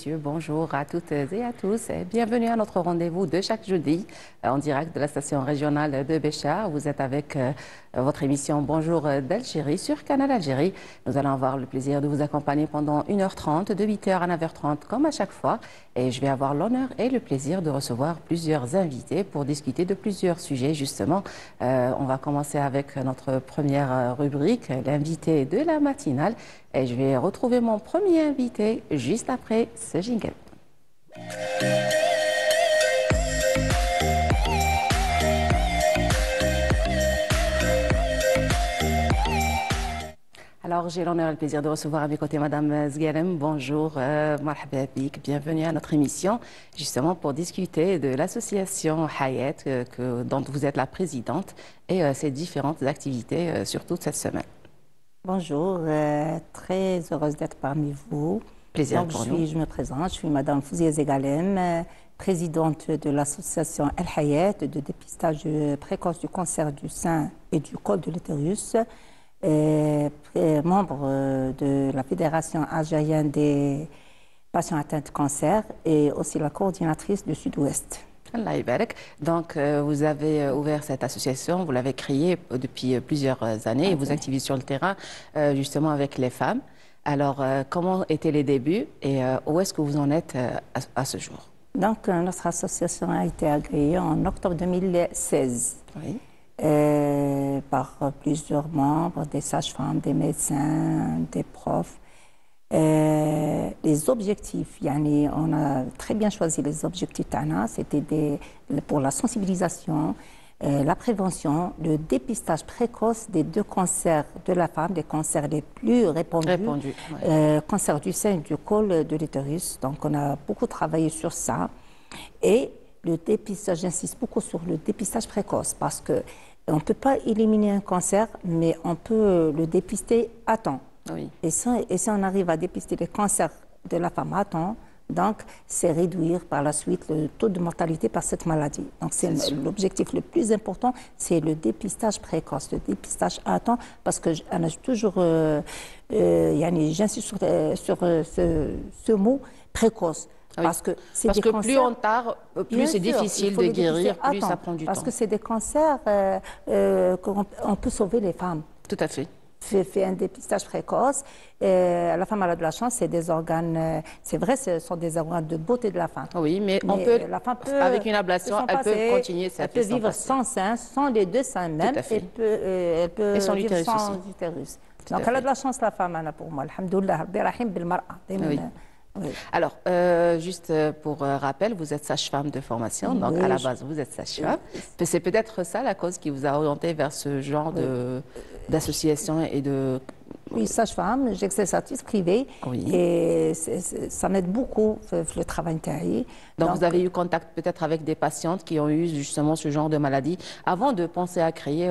messieurs, bonjour à toutes et à tous et bienvenue à notre rendez-vous de chaque jeudi en direct de la station régionale de Béchar. Vous êtes avec votre émission Bonjour d'Algérie sur Canal Algérie. Nous allons avoir le plaisir de vous accompagner pendant 1h30, de 8h à 9h30 comme à chaque fois. Et je vais avoir l'honneur et le plaisir de recevoir plusieurs invités pour discuter de plusieurs sujets justement. On va commencer avec notre première rubrique, l'invité de la matinale. Et je vais retrouver mon premier invité juste après ce jingle. Alors, j'ai l'honneur et le plaisir de recevoir à mes côtés Madame Zguelem. Bonjour, marhaba bik, bienvenue à notre émission, justement pour discuter de l'association Hayat, dont vous êtes la présidente, et ses différentes activités sur toute cette semaine. Bonjour, très heureuse d'être parmi vous. Plaisir Donc, pour nous. je me présente, je suis Madame Fouzia Zegalem, présidente de l'association El Hayat de dépistage précoce du cancer du sein et du col de l'utérus, membre de la Fédération algérienne des patients atteints de cancer et aussi la coordinatrice du Sud-Ouest. Allah Ibarak. Donc, vous avez ouvert cette association, vous l'avez créée depuis plusieurs années et vous activez sur le terrain justement avec les femmes. Alors, comment étaient les débuts et où est-ce que vous en êtes à ce jour? Donc, notre association a été agréée en octobre 2016 Oui. par plusieurs membres, des sages-femmes, des médecins, des profs. Les objectifs, on a très bien choisi les objectifs TANA, c'était pour la sensibilisation, la prévention, le dépistage précoce des deux cancers de la femme, des cancers les plus répandus, cancer du sein et du col de l'utérus. Donc on a beaucoup travaillé sur ça. Et le dépistage, j'insiste beaucoup sur le dépistage précoce parce qu'on ne peut pas éliminer un cancer, mais on peut le dépister à temps. Oui. Et si on arrive à dépister les cancers de la femme à temps, donc c'est réduire par la suite le taux de mortalité par cette maladie. Donc c'est l'objectif le plus important, c'est le dépistage précoce, le dépistage à temps, parce que toujours, j'insiste sur ce mot précoce. Oui. Parce que cancers, plus on tarde, plus c'est difficile de guérir, plus ça prend du temps. Parce que c'est des cancers qu'on peut sauver les femmes. Tout à fait. Fait un dépistage précoce. La femme a de la chance, c'est des organes, c'est vrai, ce sont des organes de beauté de la femme. Oui, mais la femme peut, avec une ablation, elle peut continuer sa vie. Elle peut vivre sans sein, sans les deux seins même, elle peut et sans vivre utérus sans aussi. utérus. Donc elle a de la chance, la femme, pour moi. Alhamdoulilah, Rabbi Rahim bil mar'a. Oui. Oui. Alors, juste pour rappel, vous êtes sage-femme de formation, donc à la base, vous êtes sage-femme. Oui. C'est peut-être ça la cause qui vous a orienté vers ce genre d'association et de... Oui, sage-femme, j'exerce à titre privé et ça m'aide beaucoup, le travail intérieur. Donc, vous avez eu contact peut-être avec des patientes qui ont eu justement ce genre de maladie avant de penser à créer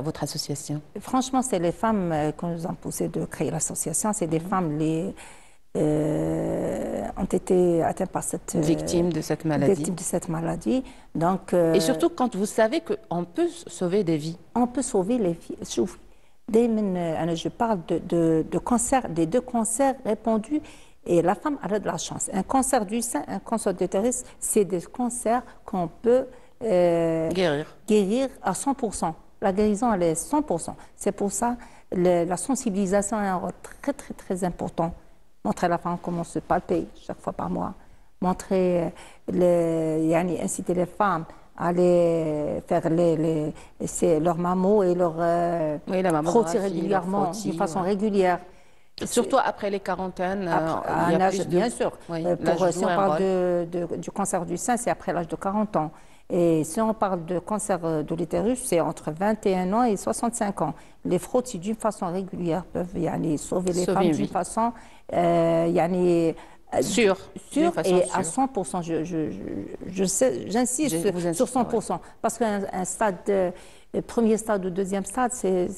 votre association? Franchement, c'est les femmes qui nous ont poussé de créer l'association. C'est des femmes ont été atteintes par cette victime de cette maladie. Victime de cette maladie. Donc, et surtout quand vous savez qu'on peut sauver des vies. On peut sauver les vies. Je parle de cancer, des deux cancers répandus et la femme a de la chance. Un cancer du sein, un cancer de l'utérus, c'est des cancers qu'on peut guérir à 100%. La guérison, elle est 100%. C'est pour ça la sensibilisation est un rôle très, très, très important. Montrer à la femme comment se palper chaque fois par mois. Montrer, inciter les femmes à aller faire leurs mammo et leur frottis régulièrement, d'une façon régulière. Surtout après les quarantaines. À un âge, bien sûr. Si on parle du cancer du sein, c'est après l'âge de 40 ans. Et si on parle de cancer de l'utérus, c'est entre 21 ans et 65 ans. Les frottis, d'une façon régulière, peuvent sauver les femmes d'une façon sûre et à 100%. J'insiste sur 100%. Parce qu'un premier stade ou deuxième stade, c'est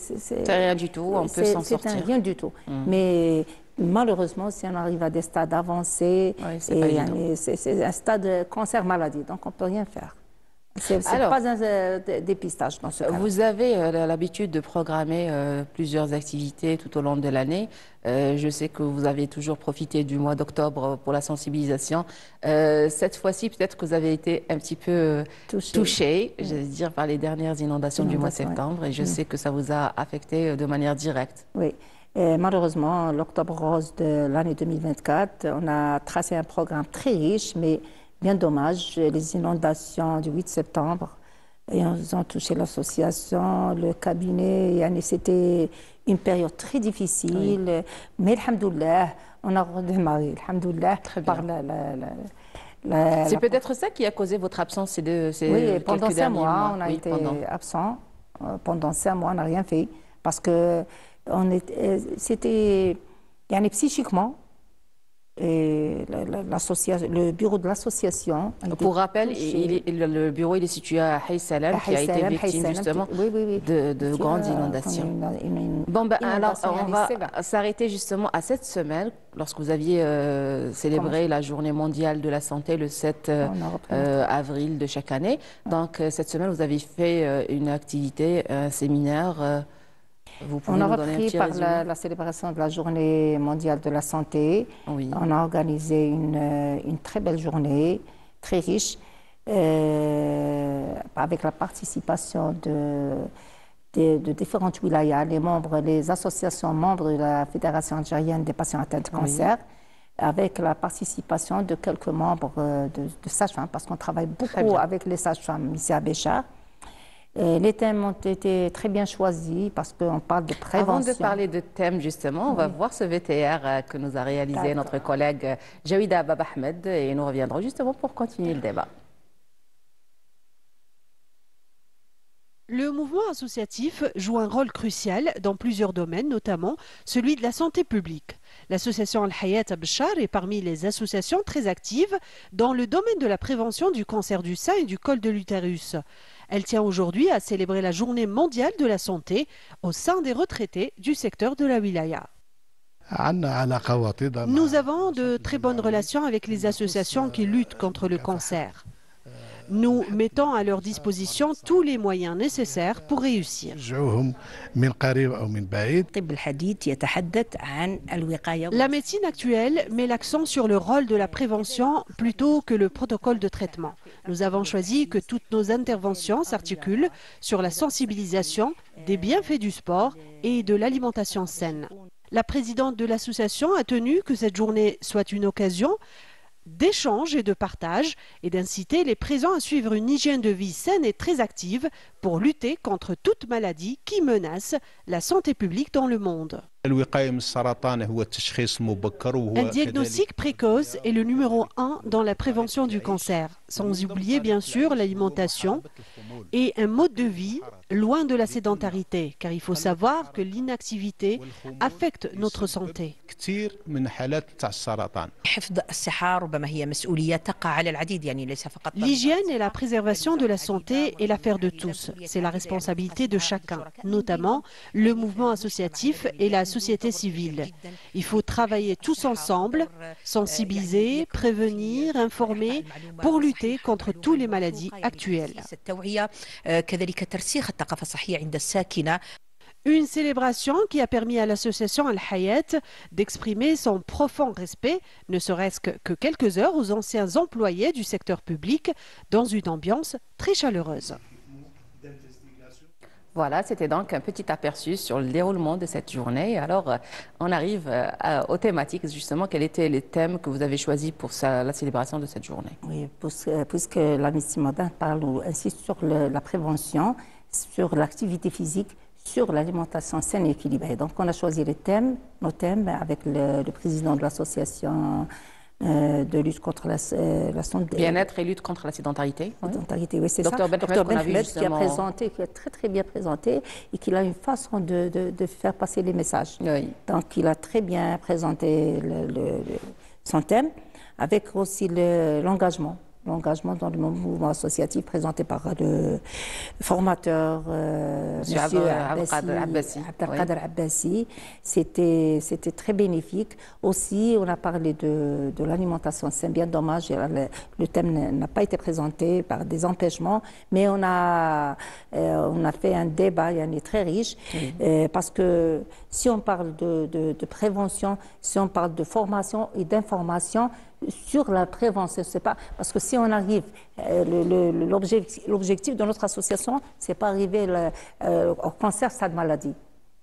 rien du tout, on peut s'en sortir. C'est rien du tout. Mais malheureusement, si on arrive à des stades avancés, c'est un stade cancer-maladie, donc on ne peut rien faire. Ce n'est pas un dépistage dans ce cas. Vous avez l'habitude de programmer plusieurs activités tout au long de l'année. Je sais que vous avez toujours profité du mois d'octobre pour la sensibilisation. Cette fois-ci, peut-être que vous avez été un petit peu touché, je veux dire, par les dernières inondations du mois de septembre. Et je sais que ça vous a affecté de manière directe. Oui. Et malheureusement, l'Octobre rose de l'année 2024, on a tracé un programme très riche, mais bien dommage. Les inondations du 8 septembre ils ont touché l'association, le cabinet. C'était une période très difficile. Oui. Mais, alhamdoulilah, on a redémarré, alhamdoulilah, par c'est peut-être ça qui a causé votre absence oui, pendant 5 mois, on a été absent. Pendant 5 mois, on n'a rien fait. Parce que c'était psychiquement. Et le bureau de l'association. Pour rappel, le bureau il est situé à Haï Salam, qui a été victime justement de grandes inondations. Bon, ben, alors, on va s'arrêter justement à cette semaine, lorsque vous aviez célébré la journée mondiale de la santé le 7 avril de chaque année. Donc, cette semaine, vous avez fait une activité, un séminaire. On a repris par la célébration de la journée mondiale de la santé. Oui. On a organisé une très belle journée, très riche, avec la participation de différentes wilayas, les associations membres de la Fédération algérienne des patients atteints de cancer, avec la participation de quelques membres de sages-femmes, parce qu'on travaille beaucoup avec les sages-femmes ici à Béchar. Les thèmes ont été très bien choisis parce qu'on parle de prévention. Avant de parler de thèmes, justement, on va voir ce VTR que nous a réalisé notre collègue Jawida Baba Ahmed et nous reviendrons justement pour continuer le débat. Le mouvement associatif joue un rôle crucial dans plusieurs domaines, notamment celui de la santé publique. L'association Al-Hayat à Béchar est parmi les associations très actives dans le domaine de la prévention du cancer du sein et du col de l'utérus. Elle tient aujourd'hui à célébrer la journée mondiale de la santé au sein des retraités du secteur de la wilaya. Nous avons de très bonnes relations avec les associations qui luttent contre le cancer. Nous mettons à leur disposition tous les moyens nécessaires pour réussir. La médecine actuelle met l'accent sur le rôle de la prévention plutôt que le protocole de traitement. Nous avons choisi que toutes nos interventions s'articulent sur la sensibilisation des bienfaits du sport et de l'alimentation saine. La présidente de l'association a tenu que cette journée soit une occasion d'échange et de partage et d'inciter les présents à suivre une hygiène de vie saine et très active pour lutter contre toute maladie qui menace la santé publique dans le monde. Un diagnostic précoce est le numéro 1 dans la prévention du cancer, sans oublier bien sûr l'alimentation et un mode de vie loin de la sédentarité, car il faut savoir que l'inactivité affecte notre santé. L'hygiène et la préservation de la santé est l'affaire de tous. C'est la responsabilité de chacun, notamment le mouvement associatif et la société civile. Il faut travailler tous ensemble, sensibiliser, prévenir, informer, pour lutter contre toutes les maladies actuelles. Une célébration qui a permis à l'association Al-Hayat d'exprimer son profond respect, ne serait-ce que quelques heures, aux anciens employés du secteur public dans une ambiance très chaleureuse. Voilà, c'était donc un petit aperçu sur le déroulement de cette journée. Alors, on arrive aux thématiques, justement. Quels étaient les thèmes que vous avez choisis pour la célébration de cette journée? Oui, puisque l'amnistie moderne parle ou insiste sur la prévention, sur l'activité physique, sur l'alimentation saine et équilibrée. Donc, on a choisi nos thèmes avec le président de l'association de lutte contre la santé. Bien-être et lutte contre la sédentarité. Sédentarité, oui, c'est ça. Dr Ben Ahmed, qui a présenté, qui a très bien présenté et qui a une façon de faire passer les messages. Oui. Donc, il a très bien présenté son thème, avec aussi l'engagement. l'engagement dans le mouvement associatif présenté par le formateur Monsieur Abdelkader Abbassi. C'était très bénéfique. Aussi, on a parlé de l'alimentation. C'est bien dommage, le thème n'a pas été présenté par des empêchements, mais on a fait un débat très riche, parce que si on parle de prévention, si on parle de formation et d'information sur la prévention, c'est pas parce que si on arrive, l'objectif de notre association, c'est pas arriver au cancer, ça de maladie.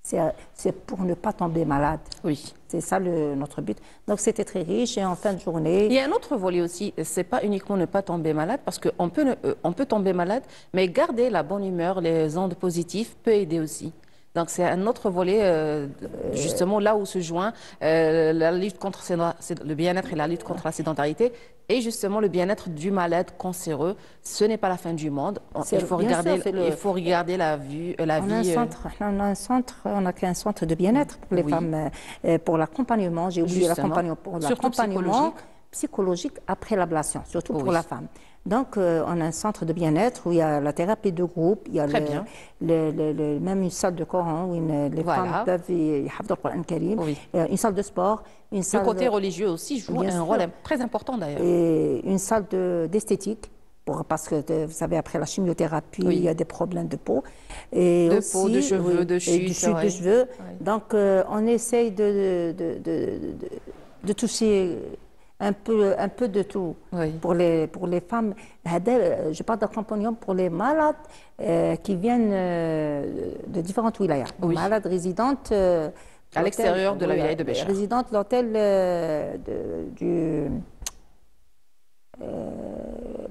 C'est pour ne pas tomber malade. Oui. C'est ça notre but. Donc c'était très riche et en fin de journée. Il y a un autre volet aussi, c'est pas uniquement ne pas tomber malade, parce qu'on peut tomber malade, mais garder la bonne humeur, les ondes positives peut aider aussi. Donc c'est un autre volet, justement, là où se joint la lutte contre le bien-être et la lutte contre la sédentarité, et justement le bien-être du malade cancéreux. Ce n'est pas la fin du monde. Il faut regarder la vie. On a créé un centre de bien-être pour les femmes, pour l'accompagnement. J'ai oublié l'accompagnement, pour l'accompagnement psychologique après l'ablation, surtout pour la femme. Donc, on a un centre de bien-être où il y a la thérapie de groupe, il y a même une salle de Coran où les femmes peuvent y le Coran Karim, une salle de sport. Le côté religieux aussi joue un rôle très important d'ailleurs. Et une salle d'esthétique. Parce que, vous savez, après la chimiothérapie, il y a des problèmes de peau. Et peau, de cheveux, de chute. De cheveux. Donc, on essaye de toucher un peu de tout pour les femmes. Je parle d'accompagnement pour les malades qui viennent de différentes wilayas. Malades résidentes à l'extérieur de la wilaya de Béchar. Résidentes de l'hôtel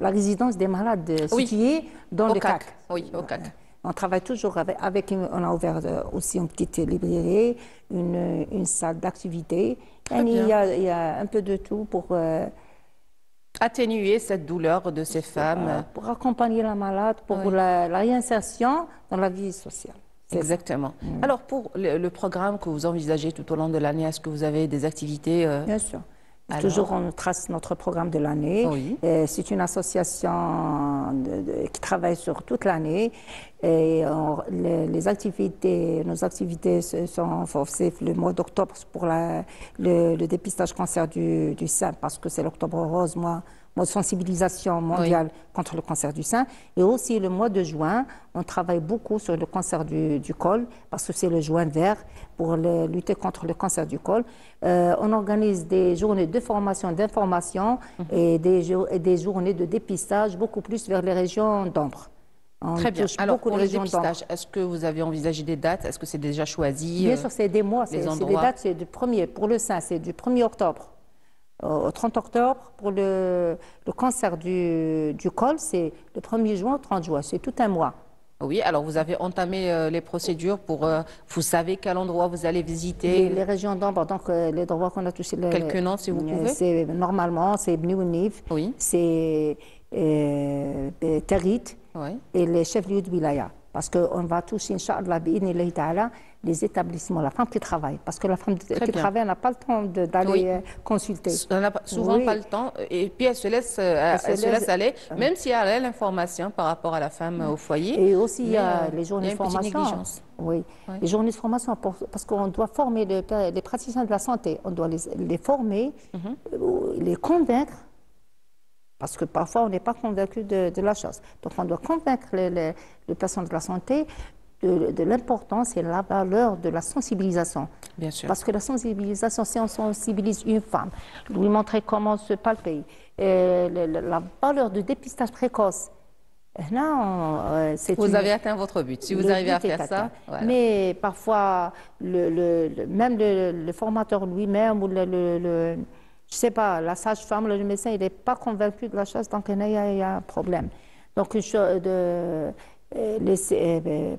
la résidence des malades située dans le CAC. Oui, au CAC. On travaille toujours on a ouvert aussi une petite librairie, une salle d'activité. Il y a un peu de tout pour atténuer cette douleur de ces femmes. Pour accompagner la malade, pour la réinsertion dans la vie sociale. Exactement. Alors, pour le programme que vous envisagez tout au long de l'année, est-ce que vous avez des activités Bien sûr. Toujours, on trace notre programme de l'année. C'est une association qui travaille sur toute l'année. Et nos activités sont forcées le mois d'octobre pour le dépistage cancer du sein, parce que c'est l'octobre rose, mois de sensibilisation mondiale contre le cancer du sein. Et aussi le mois de juin, on travaille beaucoup sur le cancer du col, parce que c'est le juin vert pour lutter contre le cancer du col. On organise des journées de formation, d'information et des journées de dépistage beaucoup plus vers les régions d'ombre. Très bien. Alors, pour le dépistage, est-ce que vous avez envisagé des dates? Est-ce que c'est déjà choisi? Bien sûr, c'est des mois. C'est des dates, c'est du 1er. Pour le sein, c'est du 1er octobre au 30 octobre. Pour le cancer du col, c'est le 1er juin au 30 juin. C'est tout un mois. Oui, alors vous avez entamé les procédures pour... vous savez quel endroit vous allez visiter? Les régions d'ombre, donc les endroits qu'on a touchés... Quelques noms, si vous pouvez. Normalement, c'est Bniounif, c'est Tarit et les chefs-lieux de wilaya. Parce qu'on va toucher, Inch'Allah, les établissements, la femme qui travaille. Parce que la femme qui travaille, elle n'a pas le temps d'aller consulter. Elle n'a souvent pas le temps. Et puis, elle se laisse aller, même si elle a l'information par rapport à la femme au foyer. Et aussi, il y a les journées de formation. Les journées de formation, parce qu'on doit former les praticiens de la santé. On doit les former, les convaincre. Parce que parfois, on n'est pas convaincu de la chose. Donc, on doit convaincre les personnes de la santé de l'importance et la valeur de la sensibilisation. Bien sûr. Parce que la sensibilisation, si on sensibilise une femme, lui montrer comment se palper, la valeur du dépistage précoce, vous avez atteint votre but. Si vous arrivez à faire ça. Voilà. Mais parfois, même le formateur lui-même ou je ne sais pas, la sage-femme, le médecin, il n'est pas convaincu de la chose, donc il y a un problème. Donc,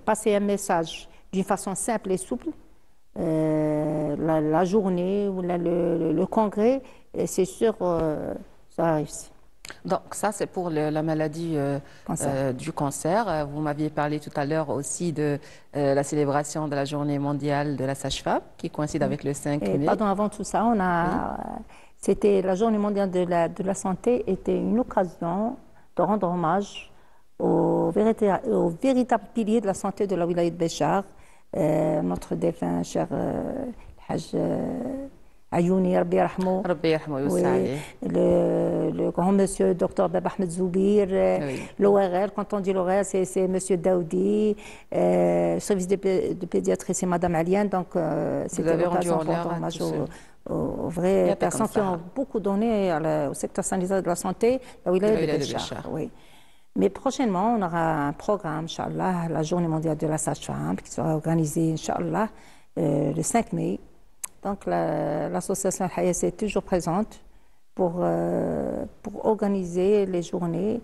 passer un message d'une façon simple et souple, la journée ou le congrès, c'est sûr, ça a réussi. Donc ça, c'est pour la maladie du cancer. Vous m'aviez parlé tout à l'heure aussi de la célébration de la journée mondiale de la sage-femme, qui coïncide avec le 5 mai. Pardon, avant tout ça, C'était la Journée mondiale de la santé était une occasion de rendre hommage au véritable pilier de la santé de la wilaya de Béchar, notre défunt cher Haj Ayouni, Rabbi yarhamou. Rabbi yarhamou, Oui, le grand monsieur Dr Bab Ahmed Zoubir, l'ORL, quand on dit l'ORL, c'est monsieur Daoudi, service de pédiatrie, c'est madame Aliane, donc c'était l'occasion de rendre hommage aux vraies personnes qui ont beaucoup donné au secteur sanitaire de la santé, la wilaya de Béchar. Oui. Mais prochainement, on aura un programme, Inch'Allah, la Journée mondiale de la sage-femme, qui sera organisée, Inch'Allah, le 5 mai. Donc l'association Al-Hayas est toujours présente pour organiser les journées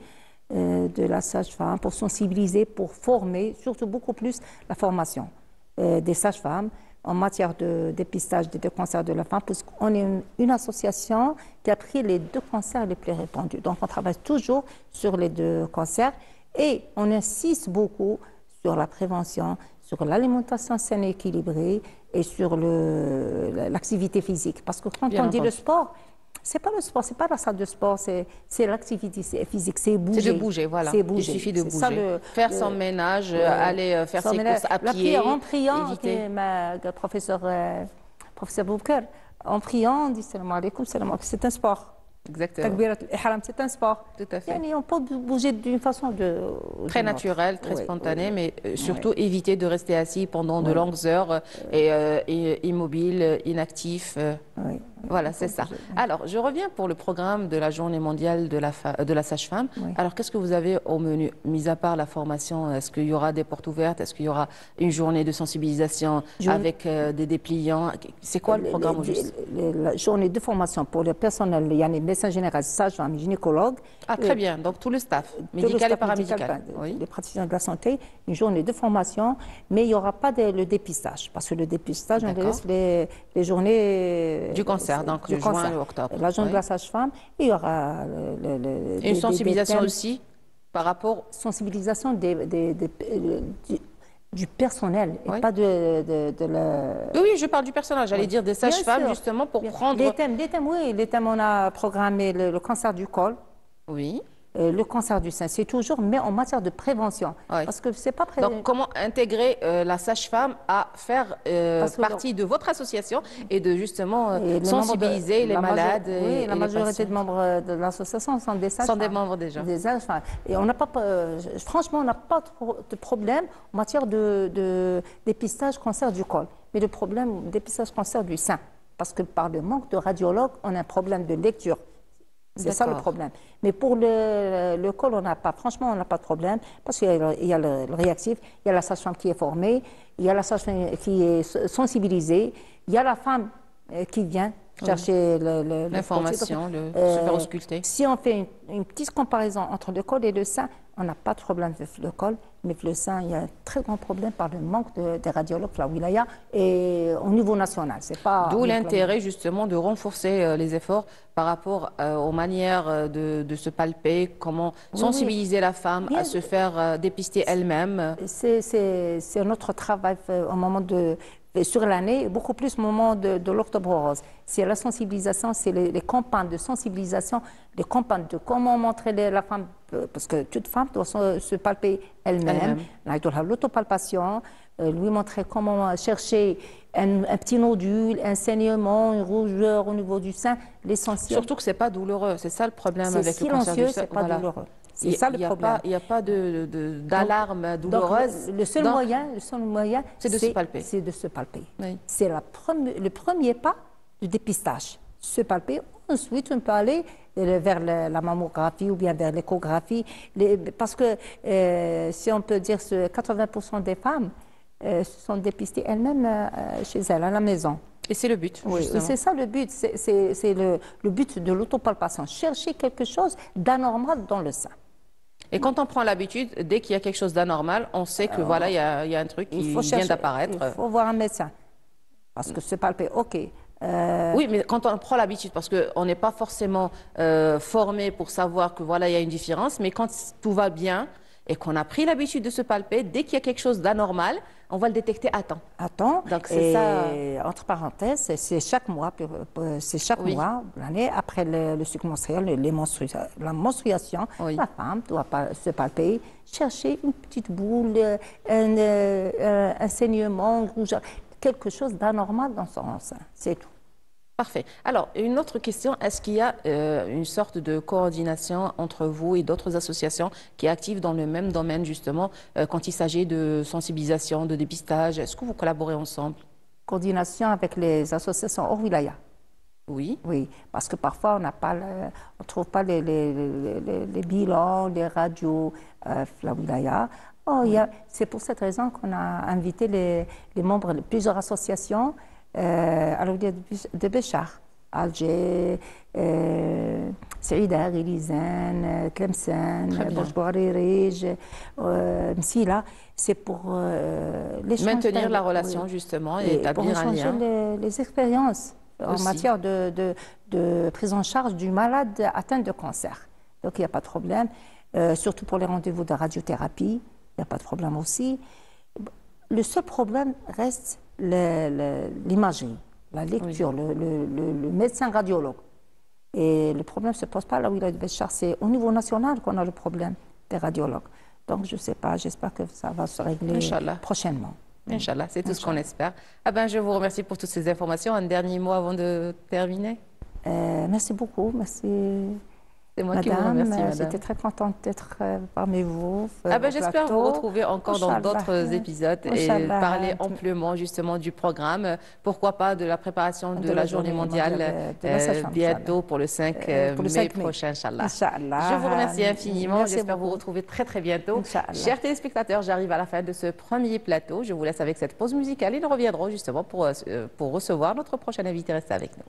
de la sage-femme, pour sensibiliser, pour former, surtout beaucoup plus la formation des sages-femmes en matière de dépistage des deux cancers de la femme, puisqu'on est une association qui a pris les deux cancers les plus répandus. Donc on travaille toujours sur les deux cancers et on insiste beaucoup sur la prévention, sur l'alimentation saine et équilibrée et sur l'activité physique. Parce que quand on dit le sport, c'est pas le sport, c'est pas la salle de sport, c'est l'activité physique, c'est bouger. C'est de bouger, voilà. Il suffit de bouger. Faire son ménage, aller faire ses courses à pied. En priant, professeur Boubker, en priant, on dit salam alaikum, c'est un sport. Exactement. C'est un sport. Tout à fait. On peut bouger d'une façon très naturelle, très spontanée, mais surtout éviter de rester assis pendant de longues heures et immobile, inactif. Voilà, c'est ça. Alors, je reviens pour le programme de la Journée mondiale de la sage-femme. Alors, qu'est-ce que vous avez au menu, mis à part la formation? Est-ce qu'il y aura des portes ouvertes? Est-ce qu'il y aura une journée de sensibilisation avec des dépliants? C'est quoi le programme juste? La journée de formation pour le personnel, il y a les médecins généraux, sages-femmes, gynécologues. Ah, très bien. Donc, tout le staff, médical et paramédical. Les praticiens de la santé, une journée de formation, mais il n'y aura pas le dépistage, parce que le dépistage, on laisse les journées du cancer, donc de juin à octobre. La journée de la sage-femme, et il y aura une sensibilisation aussi par rapport... Sensibilisation du personnel, et pas de la... Oui, je parle du personnel, j'allais dire des sages-femmes, justement, pour prendre... Les thèmes, on a programmé le cancer du col. Oui. Le cancer du sein, c'est toujours, mais en matière de prévention. Parce que c'est pas Donc, comment intégrer la sage-femme à faire partie de votre association et de justement sensibiliser les malades la majorité de membres de l'association sont des sages-femmes. Sont des membres déjà. Des sages-femmes. Et on n'a pas, franchement, on n'a pas de problème en matière de dépistage cancer du col. Mais le problème, dépistage cancer du sein. Parce que par le manque de radiologues, on a un problème de lecture. C'est ça le problème. Mais pour le col, on n'a pas, franchement, on n'a pas de problème parce qu'il y a le réactif, il y a la sage-femme qui est formée, il y a la sage-femme qui est sensibilisée, il y a la femme qui vient chercher l'information, le super ausculté. Si on fait une petite comparaison entre le col et le sein, on n'a pas de problème avec le col, mais avec le sein, il y a un très grand problème par le manque des radiologues, la wilaya, et au niveau national. D'où l'intérêt justement de renforcer les efforts par rapport aux manières de se palper, comment sensibiliser la femme à se faire dépister elle-même. C'est notre travail au moment sur l'année, beaucoup plus au moment de l'Octobre Rose. C'est la sensibilisation, c'est les campagnes de sensibilisation, les campagnes de comment montrer la femme, parce que toute femme doit se palper elle-même, l'autopalpation, lui montrer comment chercher un petit nodule, un saignement, une rougeur au niveau du sein, l'essentiel. Surtout que ce n'est pas douloureux, c'est ça le problème avec le cancer du sein. C'est silencieux, ce n'est pas douloureux. C'est ça le problème. Il n'y a pas d'alarme douloureuse. Le seul moyen, c'est de se palper. C'est de se palper. C'est le premier pas du dépistage. Se palper. Ensuite, on peut aller vers la mammographie ou bien vers l'échographie. Parce que, si on peut dire, 80% des femmes se sont dépistées elles-mêmes chez elles, à la maison. Et c'est le but, oui, c'est ça le but. C'est le but de l'autopalpation. Chercher quelque chose d'anormal dans le sein. Et quand on prend l'habitude, dès qu'il y a quelque chose d'anormal, on sait que voilà, il y a un truc qui vient d'apparaître. Il faut voir un médecin. Parce que se palper, ok. Oui, mais quand on prend l'habitude, parce qu'on n'est pas forcément formé pour savoir que voilà, il y a une différence, mais quand tout va bien et qu'on a pris l'habitude de se palper, dès qu'il y a quelque chose d'anormal, on va le détecter à temps. À temps. Donc c'est ça. Entre parenthèses, c'est chaque mois, mois l'année après le cycle menstruel, la menstruation, la femme doit se palper, chercher une petite boule, un saignement rouge, quelque chose d'anormal dans son sein, c'est tout. Parfait. Alors, une autre question, est-ce qu'il y a une sorte de coordination entre vous et d'autres associations qui est active dans le même domaine, justement, quand il s'agit de sensibilisation, de dépistage? Est-ce que vous collaborez ensemble? Coordination avec les associations hors wilaya. Oui. Oui, parce que parfois, on ne trouve pas les bilans, les radios, la wilaya. C'est pour cette raison qu'on a invité les membres de plusieurs associations à la wilaya de Béchar, Alger, Saïda, Rilizane, Tlemcen, Bouchbouari, Rij, Msila. C'est pour maintenir la relation, justement, et établir un lien. Pour échanger les expériences en matière de prise en charge du malade atteint de cancer. Donc, il n'y a pas de problème. Surtout pour les rendez-vous de radiothérapie, il n'y a pas de problème aussi. Le seul problème reste l'imagerie, la lecture, le médecin radiologue. Et le problème ne se pose pas là où il a de Béchar, c'est au niveau national qu'on a le problème des radiologues. Donc, je ne sais pas, j'espère que ça va se régler prochainement. Inch'Allah, c'est tout ce qu'on espère. Je vous remercie pour toutes ces informations. Un dernier mot avant de terminer. Merci beaucoup, merci. C'est moi qui vous remercie, madame. J'étais très contente d'être parmi vous. J'espère vous retrouver encore dans d'autres épisodes et parler amplement justement du programme. Pourquoi pas de la préparation de la journée mondiale bientôt pour le 5 mai prochain, Inch'Allah. Je vous remercie infiniment. J'espère vous retrouver très très bientôt. Chers téléspectateurs, j'arrive à la fin de ce premier plateau. Je vous laisse avec cette pause musicale et nous reviendrons justement pour recevoir notre prochain invité. Restez avec nous.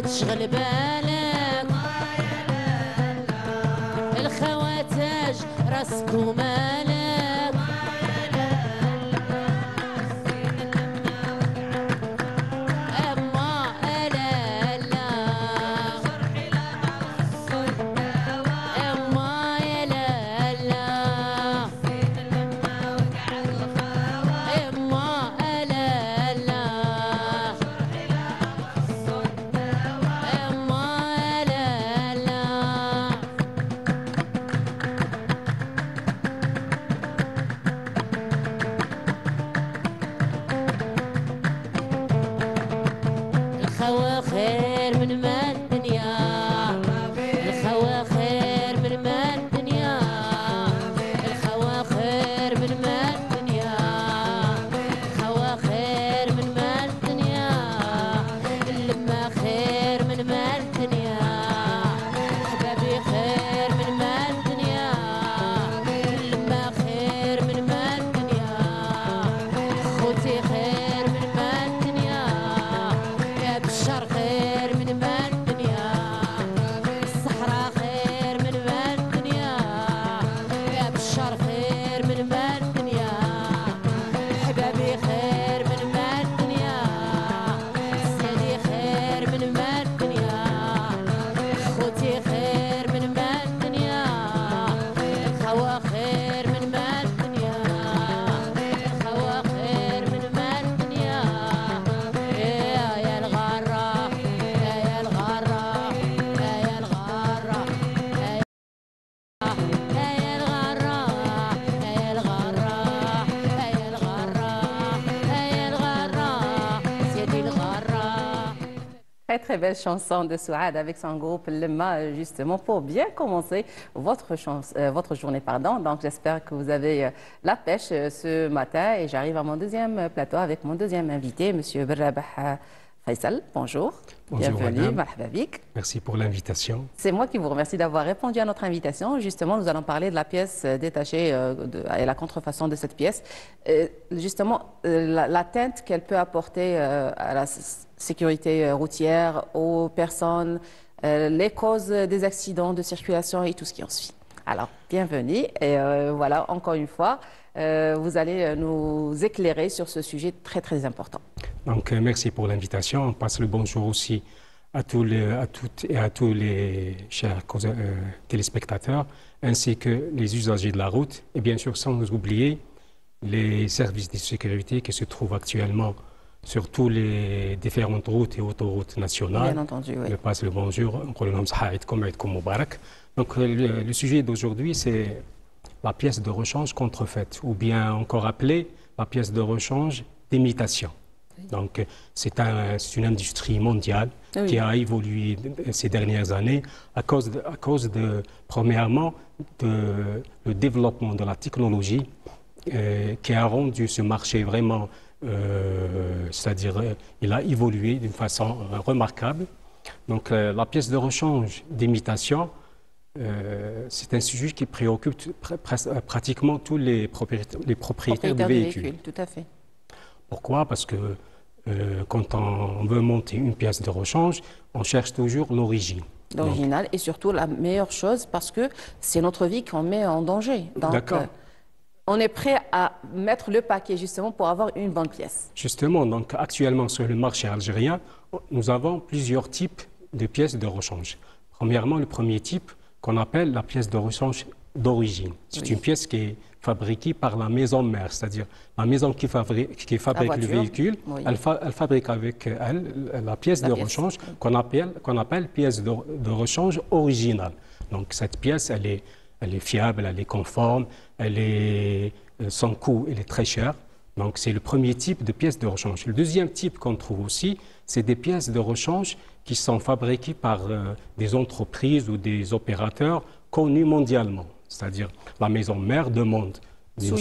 تشغل بالك Très belle chanson de Souad avec son groupe Lemma, justement pour bien commencer votre journée. Donc j'espère que vous avez la pêche ce matin et j'arrive à mon deuxième plateau avec mon deuxième invité, Monsieur Berrabah Faisal. Bonjour. Bonjour, bienvenue. Madame. Merci pour l'invitation. C'est moi qui vous remercie d'avoir répondu à notre invitation. Justement, nous allons parler de la pièce détachée et la contrefaçon de cette pièce. Justement, l'atteinte qu'elle peut apporter à la sécurité routière, aux personnes, les causes des accidents de circulation et tout ce qui en suit. Alors, bienvenue. Et voilà, encore une fois, vous allez nous éclairer sur ce sujet très, très important. Donc, merci pour l'invitation. On passe le bonjour aussi à toutes et à tous les chers téléspectateurs, ainsi que les usagers de la route. Et bien sûr, sans nous oublier les services de sécurité qui se trouvent actuellement sur toutes les différentes routes et autoroutes nationales. Bien entendu, oui. Je passe le bonjour. Donc, le sujet d'aujourd'hui, c'est la pièce de rechange contrefaite, ou bien encore appelée la pièce de rechange d'imitation. Oui. Donc, c'est une industrie mondiale qui a évolué ces dernières années à cause premièrement, le développement de la technologie qui a rendu ce marché vraiment, c'est-à-dire, il a évolué d'une façon remarquable. Donc, la pièce de rechange d'imitation, c'est un sujet qui préoccupe pratiquement tous les propriétaires de véhicules. Tout à fait. Pourquoi? Parce que quand on veut monter une pièce de rechange, on cherche toujours l'origine. L'original et surtout la meilleure chose parce que c'est notre vie qu'on met en danger. Donc, on est prêt à mettre le paquet justement pour avoir une bonne pièce. Justement, donc actuellement sur le marché algérien, nous avons plusieurs types de pièces de rechange. Premièrement, le premier type qu'on appelle la pièce de rechange d'origine. C'est une pièce qui est fabriquée par la maison mère, c'est-à-dire la maison qui fabrique le véhicule, elle fabrique avec elle la pièce de rechange qu'on appelle pièce de rechange originale. Donc cette pièce, elle est fiable, elle est conforme, son coût, elle est très cher. Donc c'est le premier type de pièce de rechange. Le deuxième type qu'on trouve aussi, c'est des pièces de rechange qui sont fabriquées par des entreprises ou des opérateurs connus mondialement. C'est-à-dire la maison mère demande sous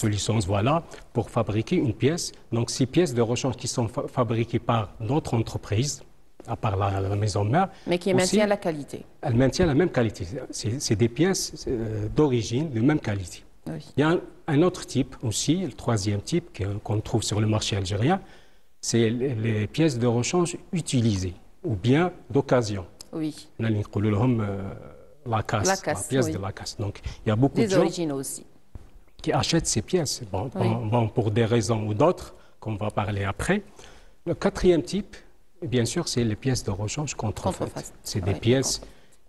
licence, voilà, pour fabriquer une pièce. Donc ces pièces de rechange qui sont fabriquées par d'autres entreprises, à part la maison mère. Mais qui maintient la qualité. Elle maintient la même qualité. C'est des pièces d'origine de même qualité. Oui. Il y a un autre type aussi, le troisième type qu'on trouve sur le marché algérien, c'est les pièces de rechange utilisées ou bien d'occasion. Oui. la casse, la pièce oui. de la casse. Donc, il y a beaucoup de Les gens originaux aussi. qui achètent ces pièces, Oui. pour des raisons ou d'autres, qu'on va parler après. Le quatrième type, bien sûr, c'est les pièces de rechange contrefaites. Contrefaites. C'est des Oui, pièces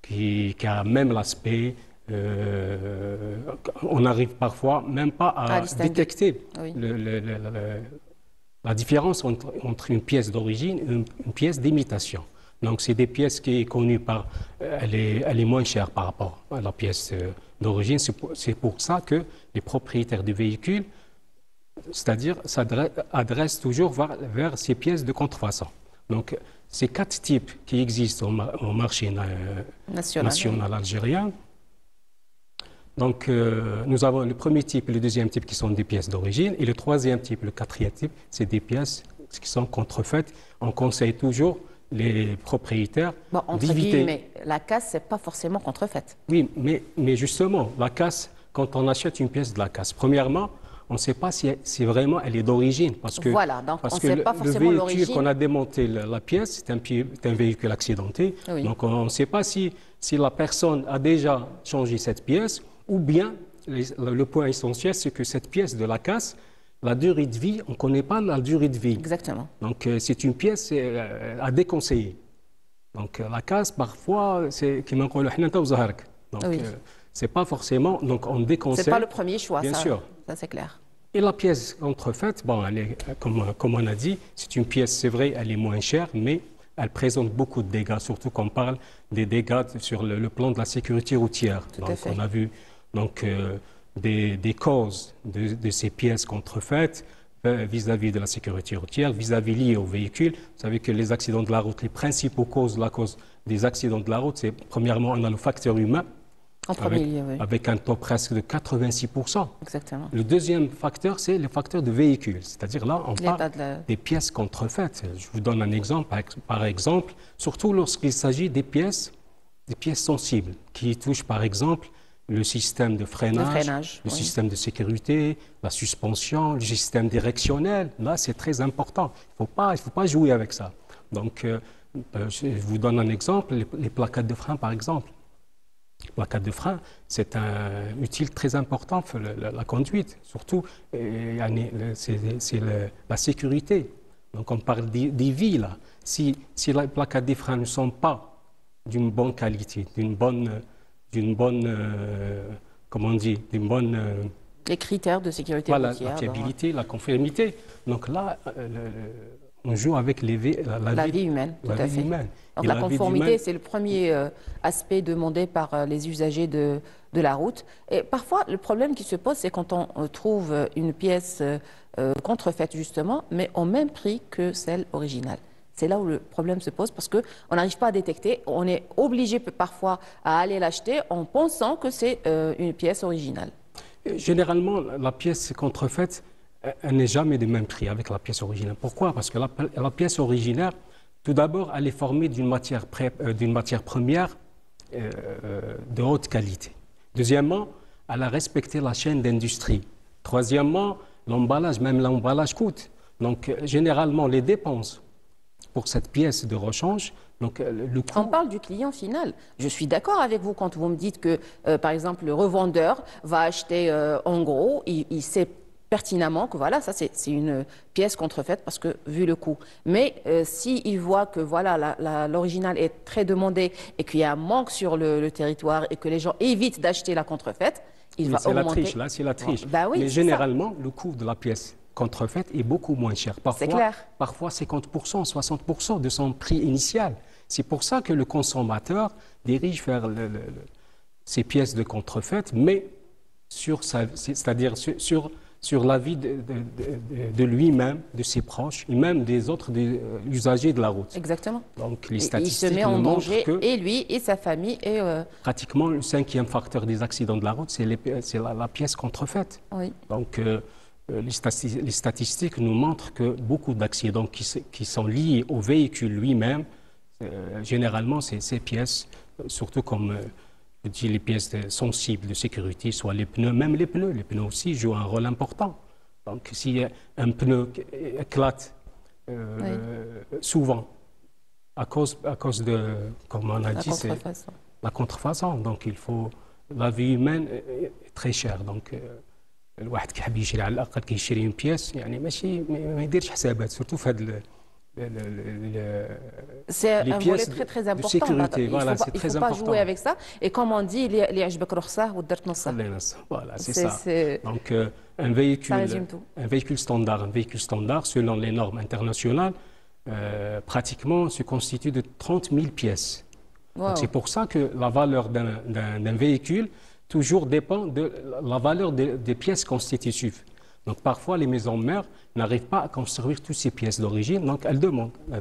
qui ont même l'aspect, on n'arrive parfois même pas à distinguer. détecter Oui. la différence entre une pièce d'origine et une pièce d'imitation. Donc, c'est des pièces qui sont connues par... Elle est moins chère par rapport à la pièce d'origine. C'est pour ça que les propriétaires du véhicule, c'est-à-dire, s'adressent toujours vers ces pièces de contrefaçon. Donc, ces 4 types qui existent au marché national algérien. Donc, nous avons le premier type et le deuxième type qui sont des pièces d'origine. Et le troisième type, le quatrième type, c'est des pièces qui sont contrefaites. On conseille toujours les propriétaires d'éviter... Mais la casse, ce n'est pas forcément contrefaite. Oui, mais justement, la casse, quand on achète une pièce de la casse, premièrement, on ne sait pas si vraiment elle est d'origine. Parce que, voilà, donc parce on que ne sait pas forcément le l'origine. véhicule qu'on a démonté la pièce, c'est un véhicule accidenté. Oui. Donc on ne sait pas si la personne a déjà changé cette pièce ou bien, le point essentiel, c'est que cette pièce de la casse, la durée de vie, on ne connaît pas la durée de vie. Exactement. Donc c'est une pièce à déconseiller. Donc la casse, parfois, c'est qui manque le hnanta ou zahark. Donc Oui. c'est pas forcément, donc on déconseille. C'est pas le premier choix, bien sûr. Ça c'est clair. Et la pièce contrefaite, bon, elle est, comme on a dit, c'est une pièce, c'est vrai, elle est moins chère, mais elle présente beaucoup de dégâts, surtout quand on parle des dégâts sur le plan de la sécurité routière. Tout à Donc, fait. on a vu donc, des causes de ces pièces contrefaites vis-à-vis de la sécurité routière, vis-à-vis liées au véhicule. Vous savez que les accidents de la route, les principaux causes, la cause des accidents de la route, c'est premièrement, on a le facteur humain, En premier lieu, oui. avec un taux presque de 86%. Exactement. Le deuxième facteur, c'est le facteur de véhicule. C'est-à-dire là, on L'état parle des pièces contrefaites. Je vous donne un exemple. Par exemple, surtout lorsqu'il s'agit des pièces sensibles, qui touchent par exemple le système de freinage, le oui. système système de sécurité, la suspension, le système directionnel. Là, c'est très important. Il ne faut pas jouer avec ça. Donc, je vous donne un exemple, les plaquettes de frein, par exemple. La plaquette de frein, c'est un outil très important pour la conduite. Surtout, c'est la sécurité. Donc, on parle des vies, là. Si les plaquettes de frein ne sont pas d'une bonne qualité, comment on dit, d'une bonne... les critères de sécurité voilà, routière. la fiabilité, la conformité. Donc là, on joue avec la vie humaine, tout à fait. Humaine. Donc Et la vie conformité, humaine, c'est le premier aspect demandé par les usagers de la route. Et parfois, le problème qui se pose, c'est quand on trouve une pièce contrefaite, justement, mais au même prix que celle originale. C'est là où le problème se pose parce qu'on n'arrive pas à détecter. On est obligé parfois à aller l'acheter en pensant que c'est une pièce originale. Généralement, la pièce contrefaite, elle n'est jamais du même prix avec la pièce originale. Pourquoi? Parce que la pièce originale, tout d'abord, elle est formée d'une matière première de haute qualité. Deuxièmement, elle a respecté la chaîne d'industrie. Troisièmement, même l'emballage coûte. Donc, généralement, les dépenses pour cette pièce de rechange, donc le coût... On parle du client final. Je suis d'accord avec vous quand vous me dites que, par exemple, le revendeur va acheter en gros, il sait pertinemment que voilà, ça c'est une pièce contrefaite parce que vu le coût. Mais s'il voit que voilà, l'original est très demandé et qu'il y a un manque sur le territoire et que les gens évitent d'acheter la contrefaite, il va augmenter. C'est la triche, là, c'est la triche. Bah oui, mais généralement, le coût de la pièce contrefaite est beaucoup moins cher. C'est clair. Parfois 50%, 60% de son prix initial. C'est pour ça que le consommateur dirige vers ces pièces de contrefaite, mais c'est-à-dire sur la vie de lui-même, de ses proches, et même des autres usagers de la route. Exactement. Donc les statistiques il se met en danger, que et lui, et sa famille. Et pratiquement le 5e facteur des accidents de la route, c'est la pièce contrefaite. Oui. Donc les statistiques nous montrent que beaucoup d'accidents qui sont liés au véhicule lui-même, généralement, c'est ces pièces, surtout comme je dis, les pièces sensibles de sécurité, soit les pneus, même les pneus aussi jouent un rôle important. Donc si un pneu éclate souvent, à cause de, comme on a dit, la contrefaçon. Donc, la vie humaine est très chère. Donc, الواحد كيحب يشري على الأقل كيشري une pièce يعني ماشي ما يديرش حسابات surtout في هذا c'est un volet très très important. De sécurité, voilà, c'est très important. Il ne faut pas jouer avec ça. Et comme on dit, il y a voilà, c'est ça. Donc un véhicule standard, selon les normes internationales, pratiquement se constitue de 30 000 pièces. Wow. C'est pour ça que la valeur d'un véhicule toujours dépend de la valeur des pièces constitutives. Donc parfois, les maisons mères n'arrivent pas à construire toutes ces pièces d'origine, donc elles demandent à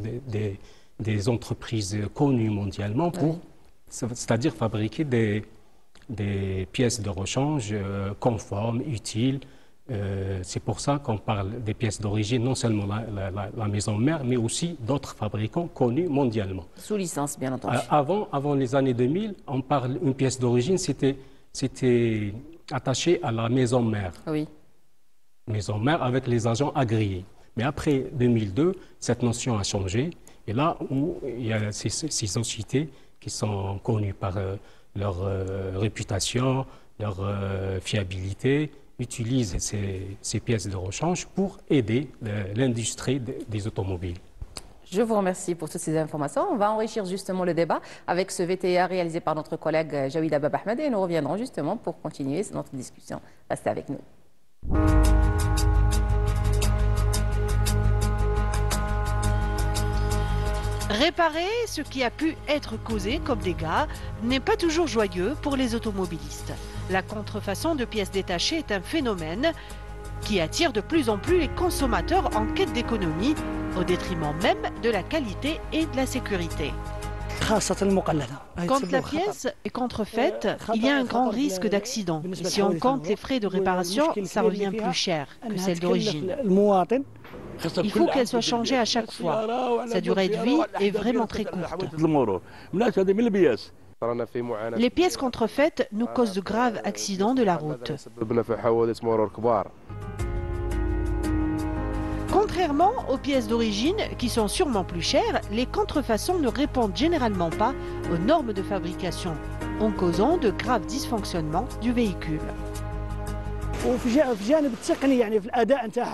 des entreprises connues mondialement pour, c'est-à-dire fabriquer des pièces de rechange conformes, utiles. C'est pour ça qu'on parle des pièces d'origine, non seulement la maison mère, mais aussi d'autres fabricants connus mondialement. Sous licence, bien entendu. Avant les années 2000, on parle une pièce d'origine, c'était attaché à la maison mère. Oui. Maison mère avec les agents agréés. Mais après 2002, cette notion a changé. Et là où il y a ces sociétés qui sont connues par leur réputation, leur fiabilité, utilisent ces pièces de rechange pour aider l'industrie des automobiles. Je vous remercie pour toutes ces informations. On va enrichir justement le débat avec ce VTA réalisé par notre collègue Jawida Bab Ahmed et nous reviendrons justement pour continuer notre discussion. Restez avec nous. Réparer ce qui a pu être causé comme dégâts n'est pas toujours joyeux pour les automobilistes. La contrefaçon de pièces détachées est un phénomène qui attire de plus en plus les consommateurs en quête d'économie, au détriment même de la qualité et de la sécurité. Quand la pièce est contrefaite, il y a un grand risque d'accident. Et si on compte les frais de réparation, ça revient plus cher que celle d'origine. Il faut qu'elle soit changée à chaque fois. Sa durée de vie est vraiment très courte. Les pièces contrefaites nous causent de graves accidents de la route. Contrairement aux pièces d'origine, qui sont sûrement plus chères, les contrefaçons ne répondent généralement pas aux normes de fabrication, en causant de graves dysfonctionnements du véhicule.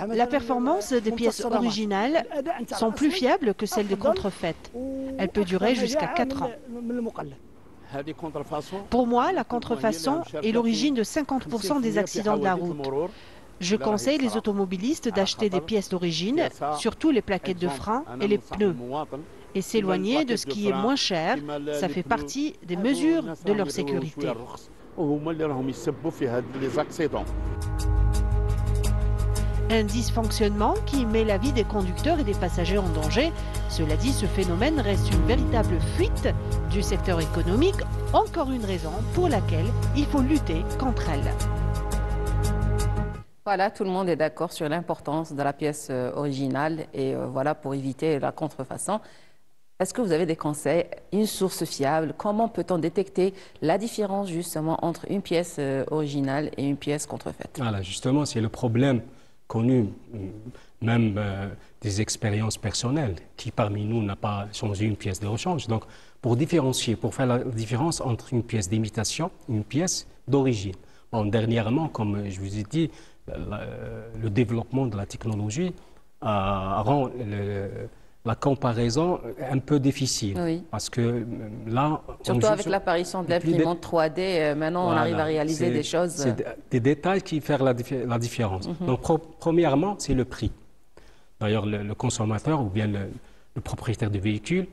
La performance des pièces originales sont plus fiables que celles de contrefaites. Elle peut durer jusqu'à 4 ans. Pour moi, la contrefaçon est l'origine de 50% des accidents de la route. Je conseille les automobilistes d'acheter des pièces d'origine, surtout les plaquettes de frein et les pneus, et s'éloigner de ce qui est moins cher. Ça fait partie des mesures de leur sécurité. Un dysfonctionnement qui met la vie des conducteurs et des passagers en danger. Cela dit, ce phénomène reste une véritable fuite du secteur économique, encore une raison pour laquelle il faut lutter contre elle. Voilà, tout le monde est d'accord sur l'importance de la pièce originale et voilà, pour éviter la contrefaçon. Est-ce que vous avez des conseils, une source fiable? Comment peut-on détecter la différence justement entre une pièce originale et une pièce contrefaite? Voilà, justement, c'est le problème connu, même des expériences personnelles. Qui parmi nous n'a pas changé une pièce de rechange? Donc, pour différencier, pour faire la différence entre une pièce d'imitation et une pièce d'origine. Bon, dernièrement, comme je vous ai dit, le développement de la technologie rend la comparaison un peu difficile. Oui. Parce que là... Surtout avec l'apparition de l'imprimante 3D, maintenant voilà, on arrive à réaliser des choses... C'est des détails qui font la différence. Donc, premièrement, c'est le prix. D'ailleurs, le consommateur ou bien le propriétaire du véhicule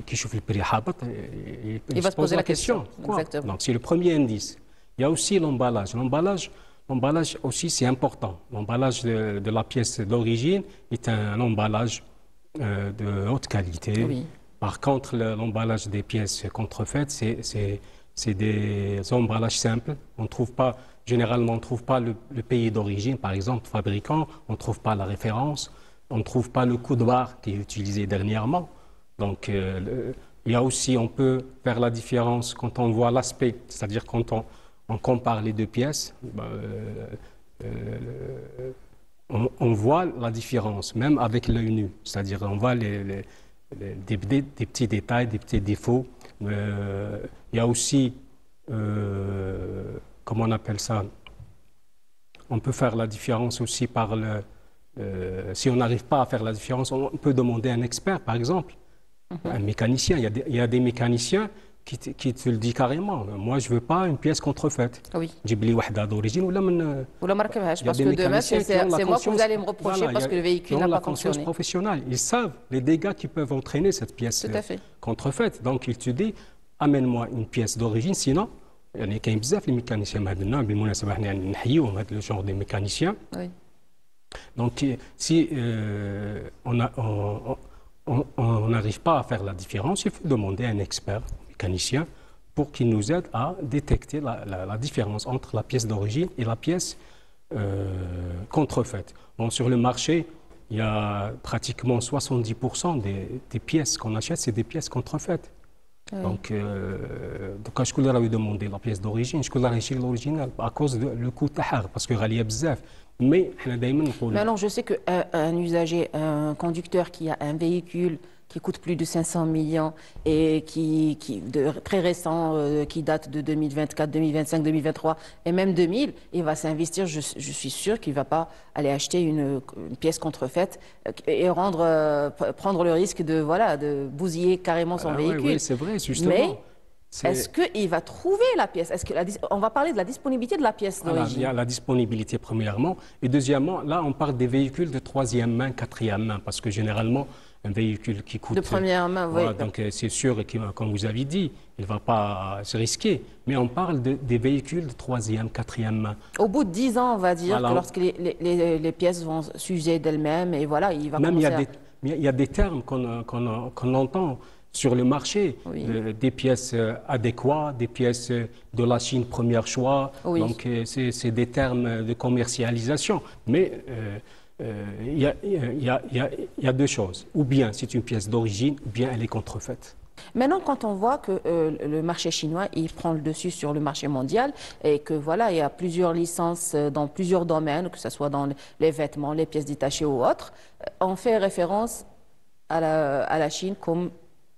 qui chauffe le prix, il va se poser la question. Exactement. Donc, c'est le premier indice. Il y a aussi l'emballage. L'emballage aussi, c'est important. L'emballage de la pièce d'origine est un emballage de haute qualité. Oui. Par contre, l'emballage des pièces contrefaites, c'est des emballages simples. Généralement, on ne trouve pas le pays d'origine, par exemple, fabricant. On ne trouve pas la référence. On ne trouve pas le code barre qui est utilisé dernièrement. Donc, il y a aussi, on peut faire la différence quand on voit l'aspect, c'est-à-dire quand on compare les deux pièces, on voit la différence, même avec l'œil nu. C'est-à-dire on voit des petits détails, des petits défauts Il y a aussi, comment on appelle ça, on peut faire la différence aussi par le... si on n'arrive pas à faire la différence, on peut demander à un expert, par exemple, un mécanicien. Il y a des mécaniciens qui te le disent carrément. Moi, je ne veux pas une pièce contrefaite. Oui. J'ai oublié wahda d'origine ou là, parce que demain, c'est moi que vous allez me reprocher parce que le véhicule n'a pas fonctionné. Professionnelle. Ils savent les dégâts qui peuvent entraîner cette pièce contrefaite. Donc, ils te disent, amène-moi une pièce d'origine, sinon, il y a كاين بزاف les mécaniciens maintenant, بالمناسبة احنا نحييهم هذا le genre de mécaniciens. Oui. Donc, si on n'arrive pas à faire la différence, il faut demander à un expert mécanicien pour qu'il nous aide à détecter la différence entre la pièce d'origine et la pièce contrefaite. Bon, sur le marché, il y a pratiquement 70% des pièces qu'on achète, c'est des pièces contrefaites. Oui. Donc, je vais demander la pièce d'origine, je vais acheter l'original à cause du coût de parce que غالية بزاف. Mais alors, je sais qu'un usager, un conducteur qui a un véhicule qui coûte plus de 500 millions et très récent, qui date de 2024, 2025, 2023 et même 2000, il va s'investir, je suis sûr qu'il ne va pas aller acheter une pièce contrefaite et prendre le risque de bousiller carrément son véhicule. Oui, c'est vrai, justement. Mais est-ce qu'il va trouver la pièce? On va parler de la disponibilité de la pièce d'origine. Il y a la disponibilité premièrement. Et deuxièmement, là, on parle des véhicules de troisième main, quatrième main. Parce que généralement, un véhicule qui coûte... De première main, oui. Donc c'est sûr, comme vous avez dit, il ne va pas se risquer. Mais on parle des véhicules de troisième, quatrième main. Au bout de 10 ans, on va dire que lorsque les pièces vont s'user d'elles-mêmes, et voilà, il va commencer il y a des termes qu'on entend sur le marché, oui. Des pièces adéquates, des pièces de la Chine première choix. Oui. Donc c'est des termes de commercialisation. Mais il y a deux choses. Ou bien c'est une pièce d'origine, ou bien elle est contrefaite. Maintenant, quand on voit que le marché chinois, il prend le dessus sur le marché mondial et que voilà, il y a plusieurs licences dans plusieurs domaines, que ce soit dans les vêtements, les pièces détachées ou autres, on fait référence à la Chine comme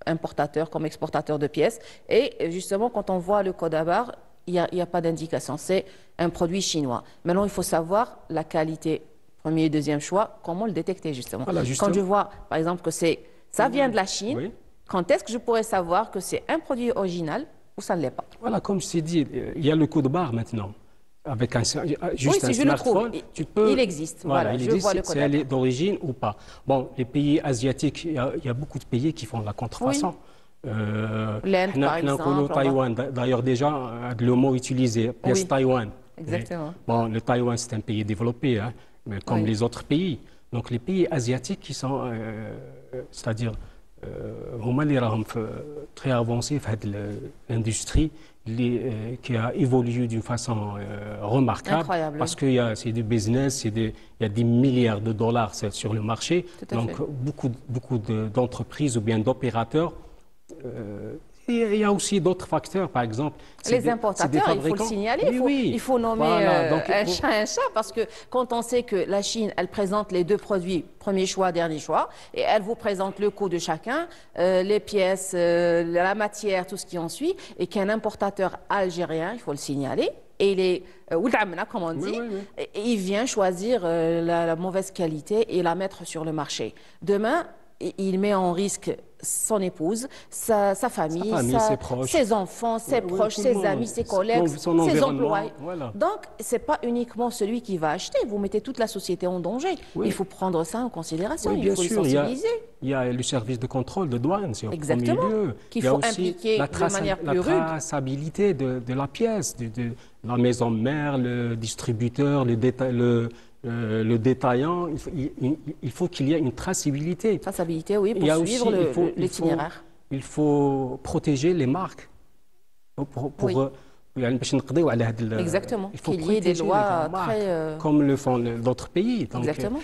importateur, comme exportateur de pièces. Et justement, quand on voit le code à barre, il n'y a pas d'indication. C'est un produit chinois. Maintenant, il faut savoir la qualité, premier et deuxième choix, comment le détecter justement. Voilà, quand je vois, par exemple, que ça vient de la Chine, oui. Quand est-ce que je pourrais savoir que c'est un produit original ou ça ne l'est pas? Voilà, comme je t'ai dit, il y a le code barre maintenant. Avec juste un smartphone, tu peux... Il existe, voilà, je vois le code. Si elle est d'origine ou pas. Bon, les pays asiatiques, il y a beaucoup de pays qui font de la contrefaçon. Oui. L'Inde, par exemple. Taïwan, d'ailleurs déjà, le mot utilisé, pièce Taïwan. Exactement. Bon, le Taïwan, c'est un pays développé, hein, mais comme les autres pays. Donc les pays asiatiques qui sont, c'est-à-dire, هما اللي راهم très avancés في l'industrie qui a évolué d'une façon remarquable. Incroyable. Parce que c'est du business, il y a des milliards de dollars sur le marché. Donc beaucoup d'entreprises ou bien d'opérateurs. Il y a aussi d'autres facteurs, par exemple. Les importateurs, il faut le signaler, il faut nommer un chat, parce que quand on sait que la Chine, elle présente les deux produits, premier choix, dernier choix, et elle vous présente le coût de chacun, les pièces, la matière, tout ce qui en suit, et qu'un importateur algérien, il faut le signaler, et il est, comme on dit, et il vient choisir la mauvaise qualité et la mettre sur le marché. Demain, il met en risque son épouse, sa famille, ses enfants, ses proches, ses amis, ses collègues, ses employés. Voilà. Donc, ce n'est pas uniquement celui qui va acheter. Vous mettez toute la société en danger. Il faut prendre ça en considération. Oui, il faut le sensibiliser. Il y a le service de contrôle de douane, c'est au Exactement. premier lieu. Qu'il faut impliquer de manière plus rude. La traçabilité de la pièce, de la maison mère, le distributeur, le détaillant, il faut qu'il y ait une traçabilité. Traçabilité, oui, pour suivre l'itinéraire. Il faut protéger les marques. Exactement, qu'il y ait des lois très... Comme le font d'autres pays. Donc, exactement.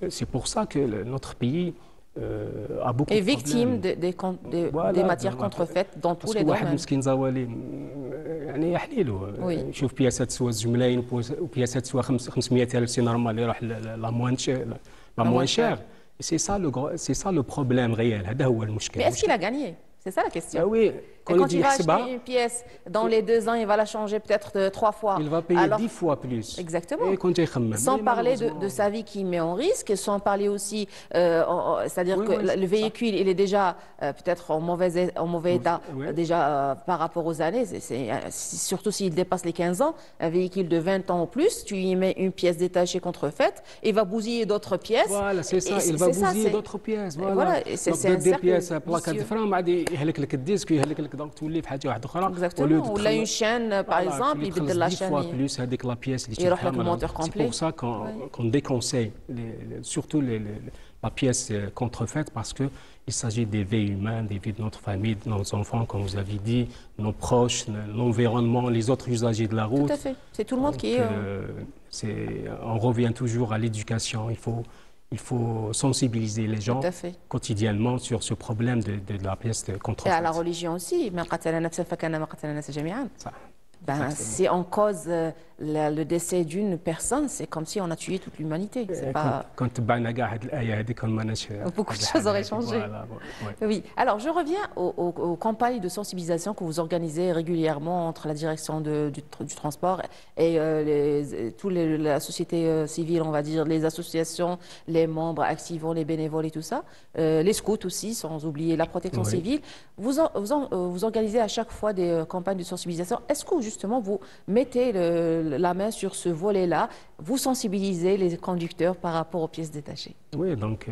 C'est pour ça que notre pays a beaucoup de problèmes. Et victime des matières contrefaites dans tous les domaines. يعني يحليلو شوف بياسات سوا الجملاين وبياسات سوا 500,000 سي نورمال يروح لا موان شير سي سا لو بروبليم ريال هذا هو المشكل. Mais est-ce qu'il a gagné? C'est ça la question. Oui, Et quand il va acheter une pièce, dans les 2 ans, il va la changer peut-être 3 fois. Il va payer 10 fois plus. Exactement. Et sans parler de sa vie qui met en risque, sans parler aussi, c'est-à-dire que le véhicule, il est déjà peut-être en mauvais état déjà par rapport aux années. Surtout s'il dépasse les 15 ans, un véhicule de 20 ans ou plus, tu y mets une pièce détachée contrefaite, il va bousiller d'autres pièces. Voilà, c'est ça, il va bousiller d'autres pièces. Voilà, c'est un cercle pièces, plaque de frein, donc tu les fais exactement. Ou là une chaîne par exemple, il de la chaîne. Plus avec la pièce, c'est pour ça qu'on déconseille surtout la pièce contrefaite parce que il s'agit des vies humaines, des vies de notre famille, de nos enfants, comme vous avez dit, nos proches, l'environnement, les autres usagers de la route. Tout à fait. C'est tout le monde qui est. On revient toujours à l'éducation. Il faut sensibiliser les gens quotidiennement sur ce problème de la pièce contrefaite. Et à la religion aussi. Si on cause le décès d'une personne, c'est comme si on a tué toute l'humanité. Beaucoup de choses auraient changé. Oui. Alors, je reviens aux campagnes de sensibilisation que vous organisez régulièrement entre la direction du transport et la société civile, on va dire, les associations, les membres activants, les bénévoles et tout ça, les scouts aussi, sans oublier la protection civile. Vous organisez à chaque fois des campagnes de sensibilisation. Est-ce que justement vous mettez la main sur ce volet-là, vous sensibilisez les conducteurs par rapport aux pièces détachées? Oui, donc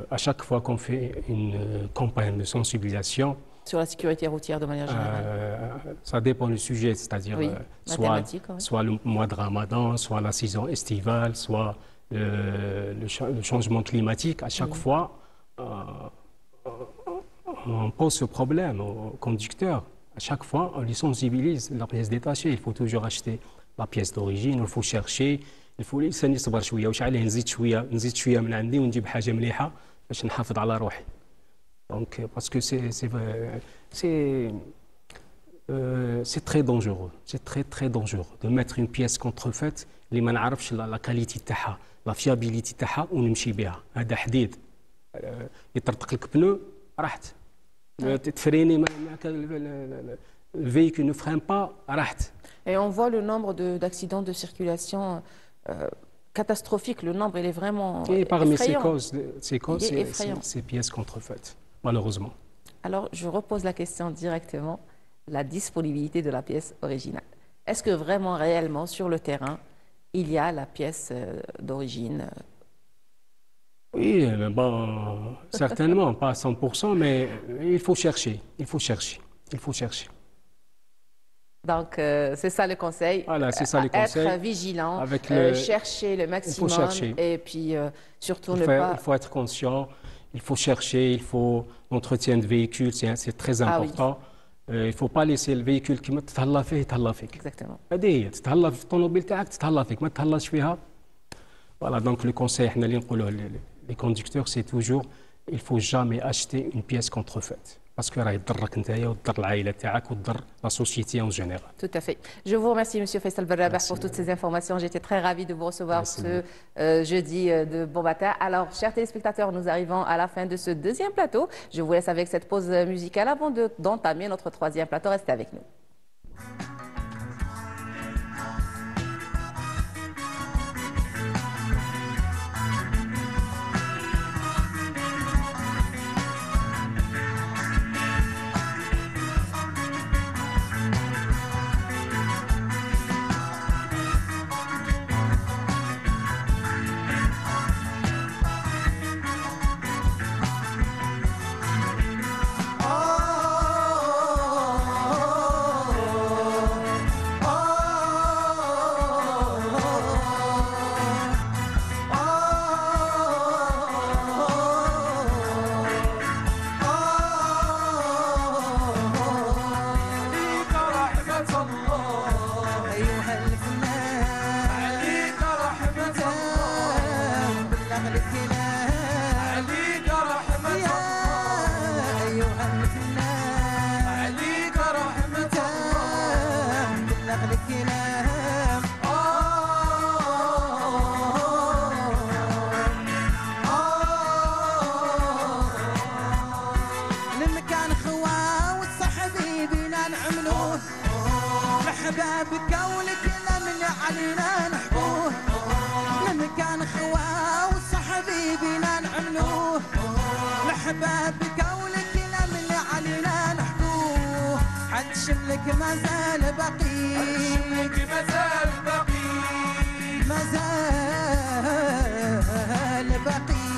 à chaque fois qu'on fait une campagne de sensibilisation, sur la sécurité routière de manière générale, ça dépend du sujet, c'est-à-dire soit le mois de Ramadan, soit la saison estivale, soit le changement climatique. À chaque fois, on pose ce problème aux conducteurs. À chaque fois, on les sensibilise. La pièce détachée, il faut toujours acheter la pièce d'origine, il faut chercher, il faut الانسان يصبر شويه واش عليه نزيد شويه من عندي ونجيب حاجه مليحه باش نحافظ على روحي. Donc parce que c'est très dangereux, c'est très dangereux de mettre une pièce contrefaite اللي ما نعرفش la qualité تاعها, la fiabilité تاعها ونمشي بها. هذا حديد يطرطق لك بنو راحت. تفريني le véhicule ne freine pas, raht. Et on voit le nombre d'accidents de circulation catastrophique. Le nombre, il est vraiment et parmi effrayant. ces causes, ces pièces contrefaites, malheureusement. Alors, je repose la question directement. La disponibilité de la pièce originale. Est-ce que vraiment, réellement, sur le terrain, il y a la pièce d'origine? Oui, bon, certainement, pas à 100%, mais il faut chercher, il faut chercher, il faut chercher. Donc, c'est ça le conseil. Voilà, c'est ça le conseil. Être vigilant, chercher le maximum. Il faut chercher. Et puis, surtout ne pas... Il faut être conscient, il faut chercher, il faut l'entretien de véhicule, c'est très important. Il ne faut pas laisser le véhicule qui تتهلا فيه يتهلا فيك. Exactement. هذه هي تتهلا في الطوموبيل تاعك تتهلا فيك ما تتهلاش فيها. Voilà, donc le conseil احنا اللي نقولوه les conducteurs, c'est toujours il ne faut jamais acheter une pièce contrefaite. Parce que la société en général. Tout à fait. Je vous remercie, M. Faisal Berrabah, pour toutes ces informations. J'étais très ravie de vous recevoir ce jeudi de bon matin. Alors, chers téléspectateurs, nous arrivons à la fin de ce deuxième plateau. Je vous laisse avec cette pause musicale avant d'entamer notre troisième plateau. Restez avec nous. لحبابك والكلام اللي علينا نحكوه لمكان خواه وصحبي بينا نعملوه لحبابك والكلام اللي علينا نحكوه عد شملك ما زال بقي ما زال بقي ما زال بقي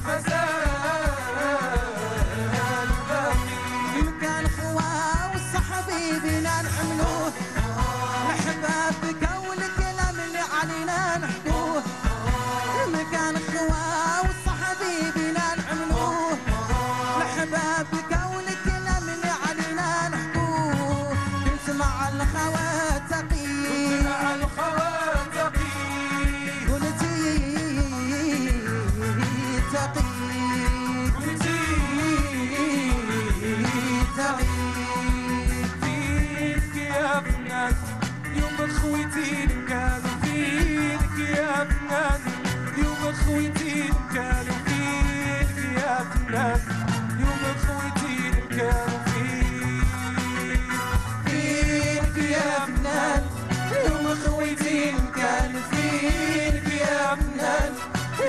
ما زال بقي مكان خواه وصحبي بينا نعملوه لحبابك والكلام اللي علينا نحكوه مكان خواه وصحبي بينا نعملوه لحبابك والكلام اللي علينا نحكوه كنت مع الخواتقي مع الخواتقي قلتي تقي قلتي تقي فيك يا بنات يوم خويتي كانوا فيك يا بنات يوم خويتي كانوا فيك يا بنات يوم خويتي كانوا فيك يا بنات يوم خويتي كانوا فيك يا بنات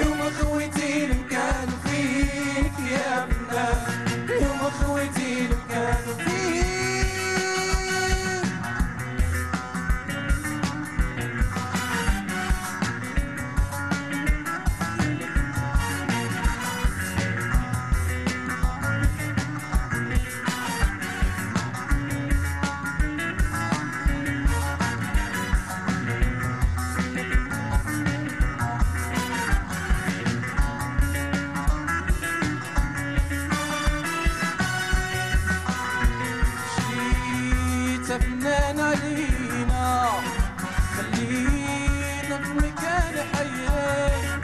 يوم خويتي كانوا فيك يا بنات يوم خويتي كانوا فيك فنان علينا خلينا في مكان حيين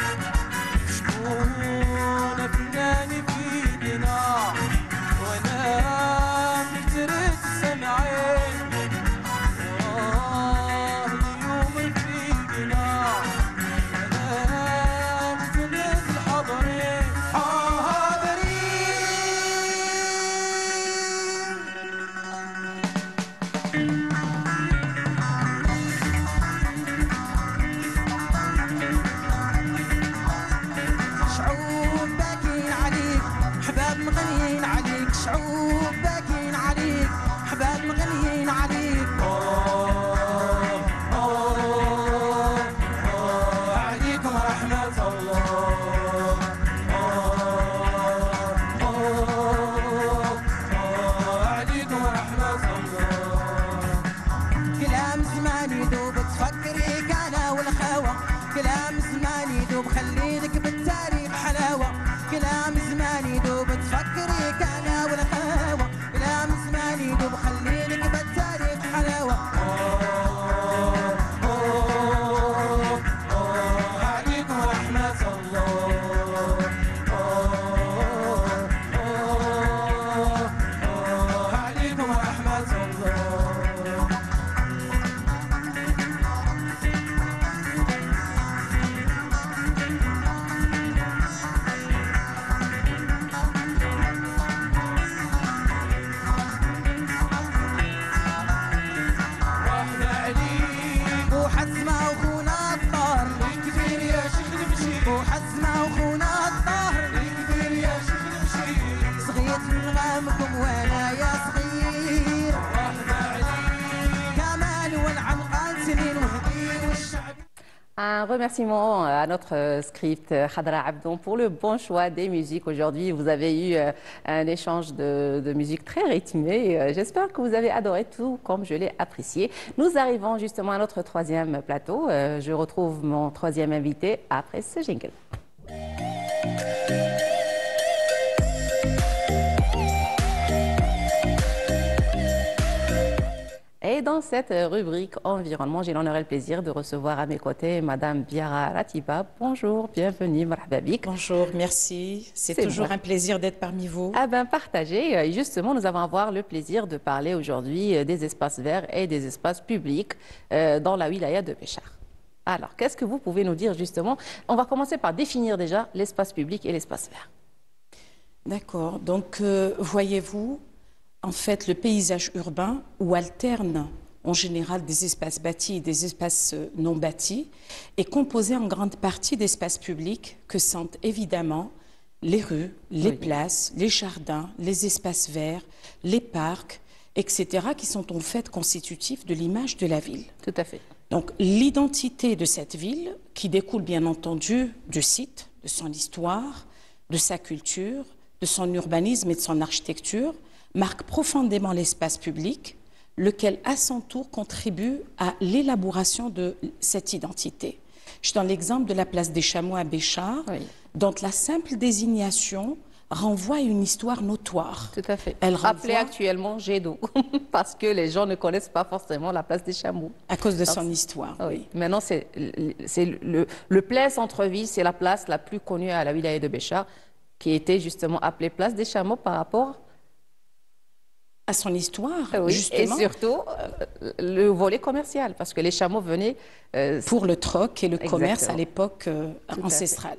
شكون فنان بيدنا وانا مترك سمعين اليوم فينا وانا مترك الحضرين شعوب باكين عليك حباب مغنيين عليك شعوب باكين عليك حباب مغنيين عليك عليكم رحمة الله عليكم رحمة الله كلام زمان يدوب تفكري انا والخوة كلام زمان يدوب خليلك بالتاريخ حلاوة كلام زمان يدوب تفكري انا والخوة كلام زمان يدوب خليلك بالتاريخ حلاوة عليكم رحمة الله عليكم رحمة الله وحزمة وخونا الطهر كبير يا شيخ المشي وحزمة وخونا الطهر كبير يا شيخ المشي صغير من غامكم وانا يا صغير كمال والعنقان سنين وهدي والشعب. Un remerciement à notre script Khadra Abdon pour le bon choix des musiques. Aujourd'hui, vous avez eu un échange de musique très rythmé. J'espère que vous avez adoré tout comme je l'ai apprécié. Nous arrivons justement à notre troisième plateau. Je retrouve mon troisième invité après ce jingle. Et dans cette rubrique environnement, j'ai l'honneur et le plaisir de recevoir à mes côtés Madame Biara Ratiba. Bonjour, bienvenue, marhaba bik. Bonjour, merci. C'est toujours un plaisir d'être parmi vous. Ah ben, partagez. Justement, nous allons avoir le plaisir de parler aujourd'hui des espaces verts et des espaces publics dans la wilaya de Béchar. Alors, qu'est-ce que vous pouvez nous dire justement? On va commencer par définir déjà l'espace public et l'espace vert. D'accord. Donc, voyez-vous, en fait, le paysage urbain où alternent en général des espaces bâtis et des espaces non bâtis, est composée en grande partie d'espaces publics que sont évidemment les rues, les places, les jardins, les espaces verts, les parcs, etc., qui sont en fait constitutifs de l'image de la ville. Tout à fait. Donc l'identité de cette ville, qui découle bien entendu du site, de son histoire, de sa culture, de son urbanisme et de son architecture, marque profondément l'espace public, lequel à son tour contribue à l'élaboration de cette identité. Je donne l'exemple de la place des Chameaux à Béchar, dont la simple désignation renvoie à une histoire notoire. Tout à fait. Elle Appelée renvoie actuellement jet d'eau, parce que les gens ne connaissent pas forcément la place des Chameaux. à cause de son histoire. Oui. Maintenant, c'est le plein centre-ville, c'est la place la plus connue à la wilaya de Béchar, qui était justement appelée place des Chameaux par rapport À son histoire, et justement. surtout le volet commercial, parce que les chameaux venaient Pour le troc et le commerce Exactement. à l'époque Tout à ancestrale.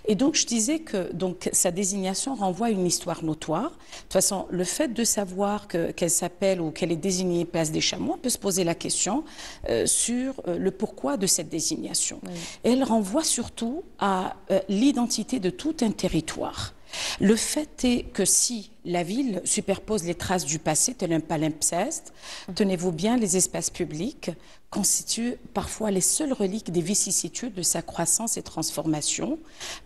Et donc, je disais que donc, sa désignation renvoie à une histoire notoire. De toute façon, le fait de savoir qu'elle s'appelle ou qu'elle est désignée place des Chameaux, on peut se poser la question sur le pourquoi de cette désignation. Et elle renvoie surtout à l'identité de tout un territoire. Le fait est que si la ville superpose les traces du passé, tel un palimpseste, tenez-vous bien, les espaces publics constituent parfois les seules reliques des vicissitudes de sa croissance et transformation,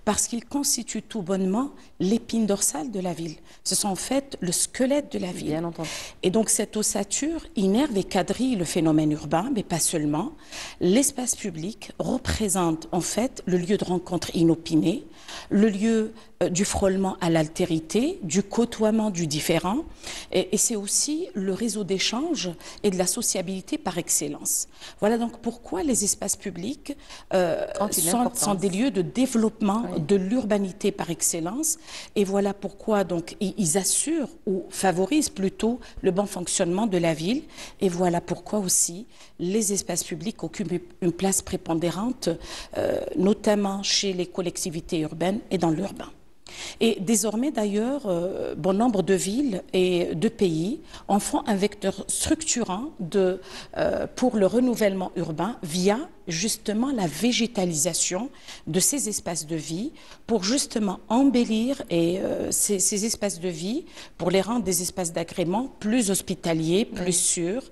parce qu'ils constituent tout bonnement l'épine dorsale de la ville. Ce sont en fait le squelette de la ville. Bien entendu. Et donc cette ossature innerve et quadrille le phénomène urbain, mais pas seulement. L'espace public représente en fait le lieu de rencontre inopiné, le lieu du frôlement à l'altérité, du côtoiement du différent, et c'est aussi le réseau d'échange et de la sociabilité par excellence. Voilà donc pourquoi les espaces publics sont des lieux de développement de l'urbanité par excellence, et voilà pourquoi donc ils assurent ou favorisent plutôt le bon fonctionnement de la ville, et voilà pourquoi aussi les espaces publics occupent une place prépondérante, notamment chez les collectivités urbaines et dans l'urbain. Et désormais, d'ailleurs, bon nombre de villes et de pays en font un vecteur structurant pour le renouvellement urbain via justement la végétalisation de ces espaces de vie pour justement embellir ces espaces de vie, pour les rendre des espaces d'agrément plus hospitaliers, plus sûrs,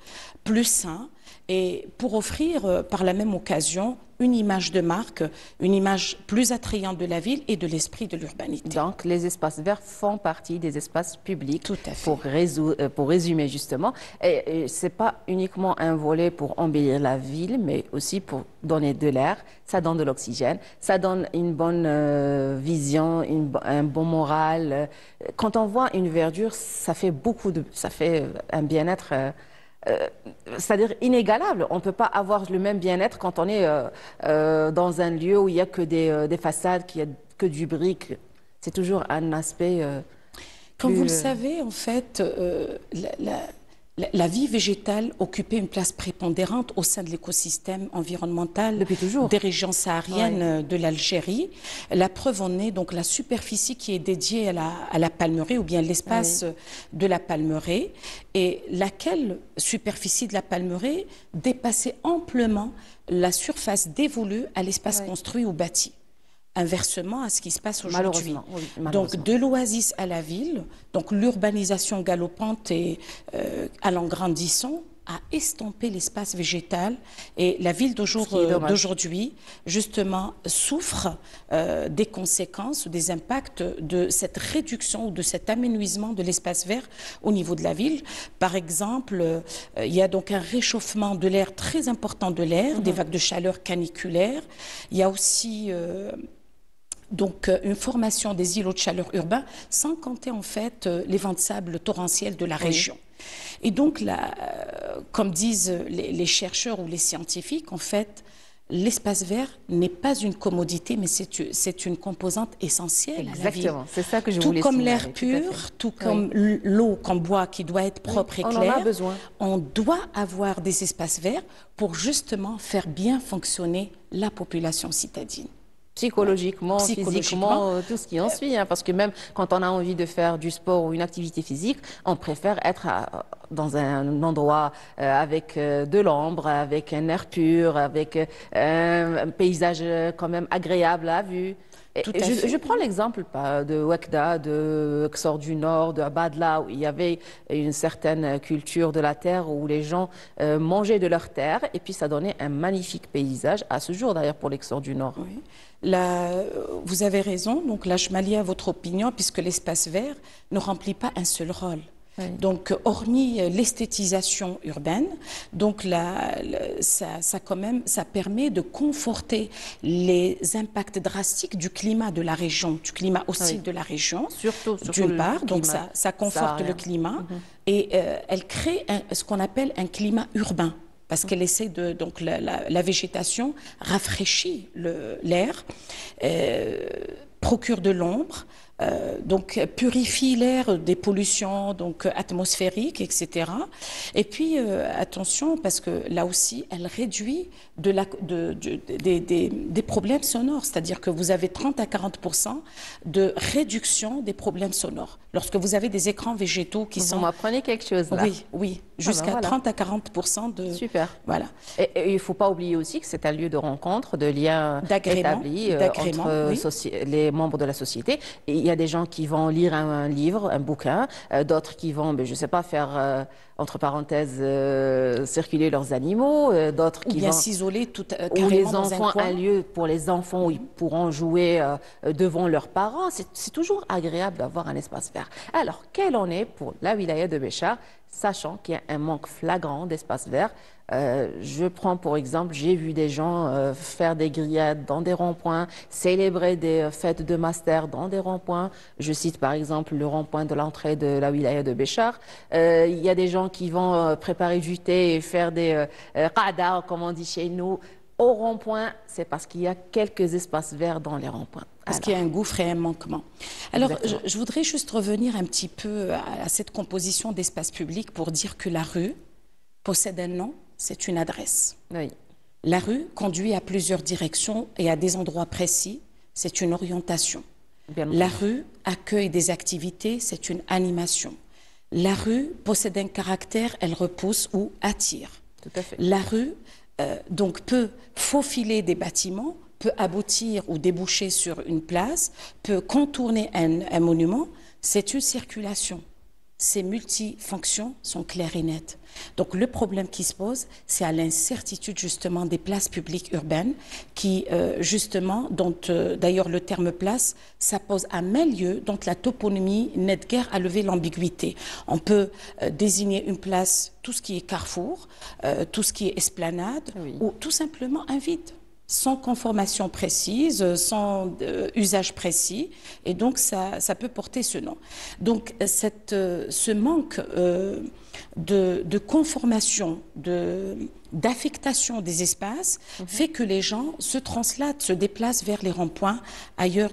plus sains, et pour offrir par la même occasion une image de marque, une image plus attrayante de la ville et de l'esprit de l'urbanité. Donc, les espaces verts font partie des espaces publics. Tout à fait. Pour résumer justement. Et ce n'est pas uniquement un volet pour embellir la ville, mais aussi pour donner de l'air. Ça donne de l'oxygène, ça donne une bonne vision, un bon moral. Quand on voit une verdure, ça fait ça fait un bien-être c'est-à-dire inégalable. On ne peut pas avoir le même bien-être quand on est dans un lieu où il n'y a que des façades, qu'il n'y a que du brique. C'est toujours un aspect Comme vous le savez, en fait, la vie végétale occupait une place prépondérante au sein de l'écosystème environnemental depuis toujours des régions sahariennes de l'Algérie. La preuve en est donc la superficie qui est dédiée à la palmeraie ou bien l'espace de la palmeraie, et laquelle superficie de la palmeraie dépassait amplement la surface dévolue à l'espace construit ou bâti. Inversement à ce qui se passe aujourd'hui. Donc de l'oasis à la ville, donc l'urbanisation galopante et allant grandissant a estompé l'espace végétal, et la ville d'aujourd'hui justement souffre des conséquences ou des impacts de cette réduction ou de cet aménuisement de l'espace vert au niveau de la ville. Par exemple, il y a donc un réchauffement de l'air très important de l'air, des vagues de chaleur caniculaires. Il y a aussi donc une formation des îlots de chaleur urbains, sans compter en fait les vents de sable torrentiels de la région. Et donc là, comme disent les chercheurs ou les scientifiques, en fait, l'espace vert n'est pas une commodité, mais c'est une composante essentielle à la vie. Exactement, c'est ça que je voulais signaler. Tout comme signaler, l'air pur, tout comme l'eau qu'on boit qui doit être propre et claire, on en a besoin. On doit avoir des espaces verts pour justement faire bien fonctionner la population citadine. Psychologiquement, physiquement, tout ce qui en suit. Hein, parce que même quand on a envie de faire du sport ou une activité physique, on préfère être dans un endroit avec de l'ombre, avec un air pur, avec un paysage quand même agréable à vue. Je prends l'exemple de Ouekda, de Xor du Nord, de Abadla, où il y avait une certaine culture de la terre, où les gens mangeaient de leur terre, et puis ça donnait un magnifique paysage, à ce jour d'ailleurs pour l'Xor du Nord. Oui. Là, vous avez raison, donc là je m'allie à votre opinion, puisque l'espace vert ne remplit pas un seul rôle. Oui. Donc, hormis l'esthétisation urbaine, donc ça permet de conforter les impacts drastiques du climat de la région, du climat aussi de la région, surtout d'une part. Donc, ça conforte le climat et elle crée ce qu'on appelle un climat urbain. Parce qu'elle essaie de... Donc, la végétation rafraîchit l'air, procure de l'ombre, donc purifie l'air des pollutions donc atmosphériques, etc. Et puis attention, parce que là aussi, elle réduit des problèmes sonores, c'est-à-dire que vous avez 30 à 40% de réduction des problèmes sonores. Lorsque vous avez des écrans végétaux qui sont... Vous m'apprenez quelque chose là. Oui, jusqu'à 30 à 40% de... Super. Voilà. Et il ne faut pas oublier aussi que c'est un lieu de rencontre, de liens établis entre les membres de la société. Et il y a des gens qui vont lire un livre, un bouquin, d'autres qui vont, je ne sais pas, faire, entre parenthèses, circuler leurs animaux, d'autres qui vont s'isoler tout ou les enfants, un lieu pour les enfants où ils pourront jouer devant leurs parents. C'est toujours agréable d'avoir un espace vert. Alors, quel en est pour la wilaya de Béchar, sachant qu'il y a un manque flagrant d'espace vert? Je prends pour exemple, j'ai vu des gens faire des grillades dans des ronds-points, célébrer des fêtes de master dans des ronds-points. Je cite par exemple le rond-point de l'entrée de la wilaya de Béchar. Il y a des gens qui vont préparer du thé et faire des qada, comme on dit chez nous, au rond-point. C'est parce qu'il y a quelques espaces verts dans les ronds-points. Parce qu'il y a un gouffre et un manquement. Alors, je voudrais juste revenir un petit peu à cette composition d'espace public pour dire que la rue possède un nom, c'est une adresse. Oui. La rue conduit à plusieurs directions et à des endroits précis, c'est une orientation. La rue accueille des activités, c'est une animation. La rue possède un caractère, elle repousse ou attire. Tout à fait. La rue donc peut faufiler des bâtiments, peut aboutir ou déboucher sur une place, peut contourner un monument, c'est une circulation. Ces multifonctions sont claires et nettes. Donc le problème qui se pose, c'est à l'incertitude justement des places publiques urbaines qui justement, dont d'ailleurs le terme place, ça pose à maints lieux, dont la toponymie n'aide guère à lever l'ambiguïté. On peut désigner une place, tout ce qui est carrefour, tout ce qui est esplanade, ou tout simplement un vide, sans conformation précise, sans usage précis, et donc ça peut porter ce nom. Donc ce manque de conformation, d'affectation des espaces fait que les gens se translatent, se déplacent vers les ronds-points ailleurs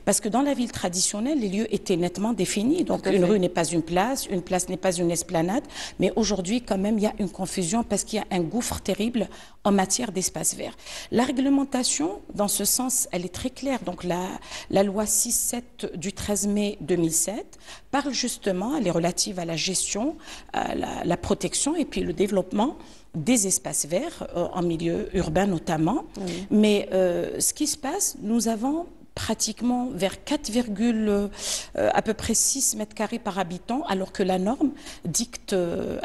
parce que dans la ville traditionnelle, les lieux étaient nettement définis. Donc une rue n'est pas une place n'est pas une esplanade, mais aujourd'hui quand même il y a une confusion parce qu'il y a un gouffre terrible en matière d'espace vert. La réglementation, dans ce sens, elle est très claire. Donc la loi 6-7 du 13 mai 2007 parle justement, elle est relative à la gestion, à la protection et puis le développement des espaces verts en milieu urbain notamment. Oui. Mais ce qui se passe, nous avons pratiquement vers à peu près 6 mètres carrés par habitant, alors que la norme dicte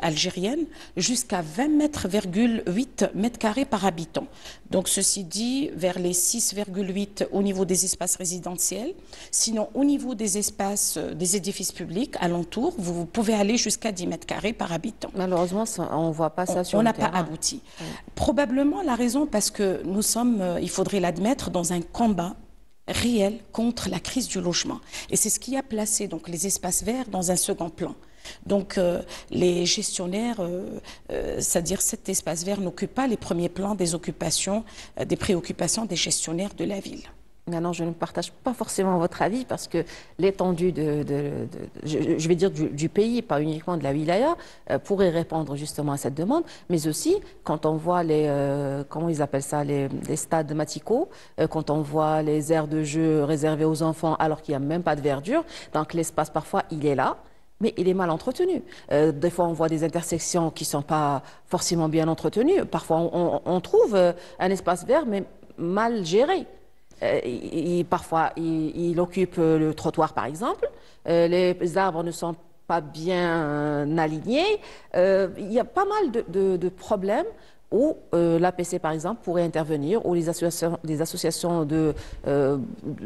algérienne jusqu'à 20,8 mètres carrés par habitant. Donc ceci dit, vers les 6,8 au niveau des espaces résidentiels. Sinon, au niveau des espaces, des édifices publics alentours, vous pouvez aller jusqu'à 10 mètres carrés par habitant. Malheureusement, on ne voit pas ça sur le terrain. On n'a pas abouti. Oui. Probablement la raison parce que nous sommes, il faudrait l'admettre, dans un combat réel contre la crise du logement. Et c'est ce qui a placé donc, les espaces verts dans un second plan. Donc les gestionnaires, c'est-à-dire cet espace vert n'occupe pas les premiers plans des préoccupations des gestionnaires de la ville. Maintenant, je ne partage pas forcément votre avis parce que l'étendue je vais dire du pays, pas uniquement de la wilaya, pourrait répondre justement à cette demande. Mais aussi, quand on voit comment ils appellent ça, les stades maticaux, quand on voit les aires de jeu réservées aux enfants alors qu'il n'y a même pas de verdure, donc l'espace parfois il est là, mais il est mal entretenu. Des fois, on voit des intersections qui ne sont pas forcément bien entretenues. Parfois, on trouve un espace vert, mais mal géré. Parfois, il occupe le trottoir, par exemple. Les arbres ne sont pas bien alignés. Il y a pas mal de problèmes où l'APC, par exemple, pourrait intervenir, où les associations de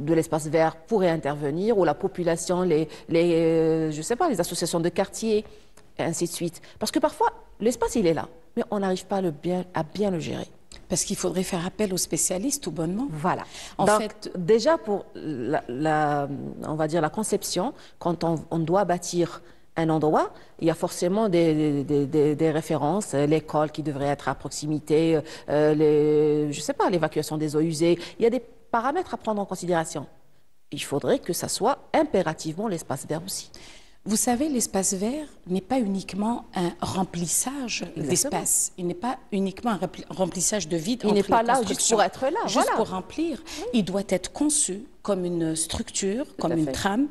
l'espace vert pourraient intervenir, où la population, je sais pas, les associations de quartier, et ainsi de suite. Parce que parfois, l'espace, il est là, mais on n'arrive pas à bien le gérer. Parce qu'il faudrait faire appel aux spécialistes, tout bonnement. Voilà. En Donc, fait, déjà pour on va dire la conception, quand on doit bâtir un endroit, il y a forcément des références, l'école qui devrait être à proximité, je sais pas, l'évacuation des eaux usées. Il y a des paramètres à prendre en considération. Il faudrait que ça soit impérativement l'espace vert aussi. vous savez, l'espace vert n'est pas uniquement un remplissage d'espace. Il n'est pas uniquement un remplissage de vide. Il n'est pas là juste pour être là. Juste pour remplir. Oui. Il doit être conçu comme une structure, comme une trame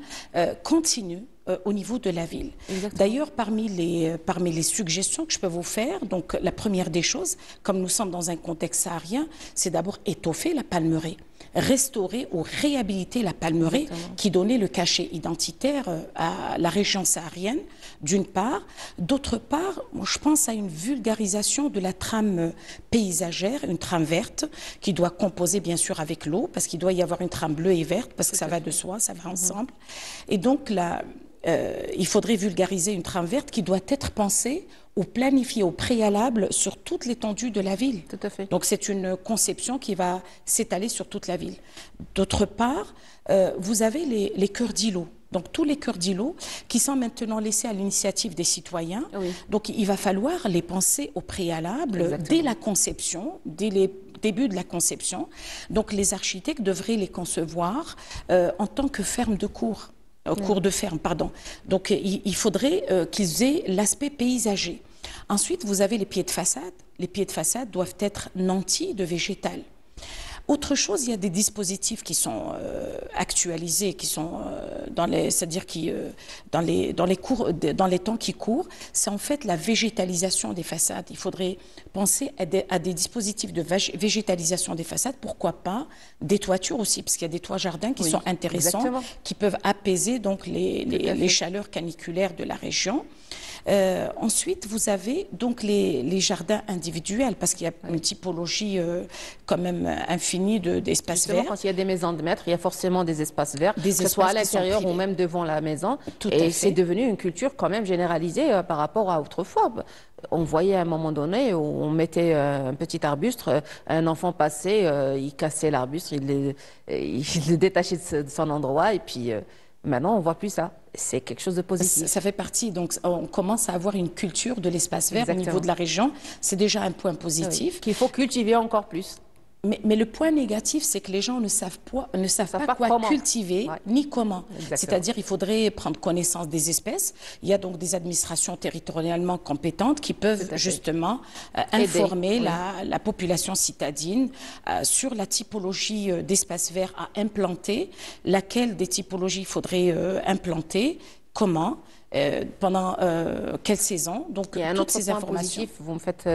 continue au niveau de la ville. D'ailleurs, parmi les suggestions que je peux vous faire, donc la première des choses, comme nous sommes dans un contexte saharien, c'est d'abord étoffer la palmeraie, restaurer ou réhabiliter la palmeraie qui donnait le cachet identitaire à la région saharienne, d'une part. D'autre part, je pense à une vulgarisation de la trame paysagère, une trame verte qui doit composer bien sûr avec l'eau, parce qu'il doit y avoir une trame bleue et verte, parce que ça va de soi, ça va ensemble. Et donc là, il faudrait vulgariser une trame verte qui doit être pensée ou planifiée au préalable sur toute l'étendue de la ville. Tout à fait. Donc c'est une conception qui va s'étaler sur toute la ville. D'autre part, vous avez les cœurs d'îlots. Donc tous les cœurs d'îlots qui sont maintenant laissés à l'initiative des citoyens. Oui. Donc il va falloir les penser au préalable dès la conception, dès les début de la conception. Donc les architectes devraient les concevoir en tant que ferme de cours. Cours de ferme, pardon. Donc, il faudrait qu'ils aient l'aspect paysager. Ensuite, vous avez les pieds de façade. Les pieds de façade doivent être nantis de végétal. Autre chose, il y a des dispositifs qui sont actualisés, qui sont c'est-à-dire qui dans les temps qui courent, c'est en fait la végétalisation des façades. Il faudrait penser à des dispositifs de végétalisation des façades. Pourquoi pas des toitures aussi, parce qu'il y a des toits jardins qui sont intéressants, qui peuvent apaiser donc les chaleurs caniculaires de la région. Ensuite, vous avez donc les jardins individuels, parce qu'il y a une typologie quand même infinie d'espaces verts. Quand il y a des maisons de maître, il y a forcément des espaces verts, que ce soit à l'intérieur ou même devant la maison. Et c'est devenu une culture quand même généralisée par rapport à autrefois. On voyait à un moment donné où on mettait un petit arbuste, un enfant passait, il cassait l'arbuste, il le détachait de son endroit et puis... Maintenant, on ne voit plus ça. C'est quelque chose de positif. Ça fait partie, donc on commence à avoir une culture de l'espace vert au niveau de la région. C'est déjà un point positif. Qu'il faut cultiver encore plus. Mais le point négatif, c'est que les gens ne savent pas quoi cultiver ni comment. C'est-à-dire qu'il faudrait prendre connaissance des espèces. Il y a donc des administrations territorialement compétentes qui peuvent justement informer la population citadine sur la typologie d'espaces verts à implanter, laquelle des typologies il faudrait implanter, comment, pendant quelle saison. Donc, il y a un autre point positif. Vous me faites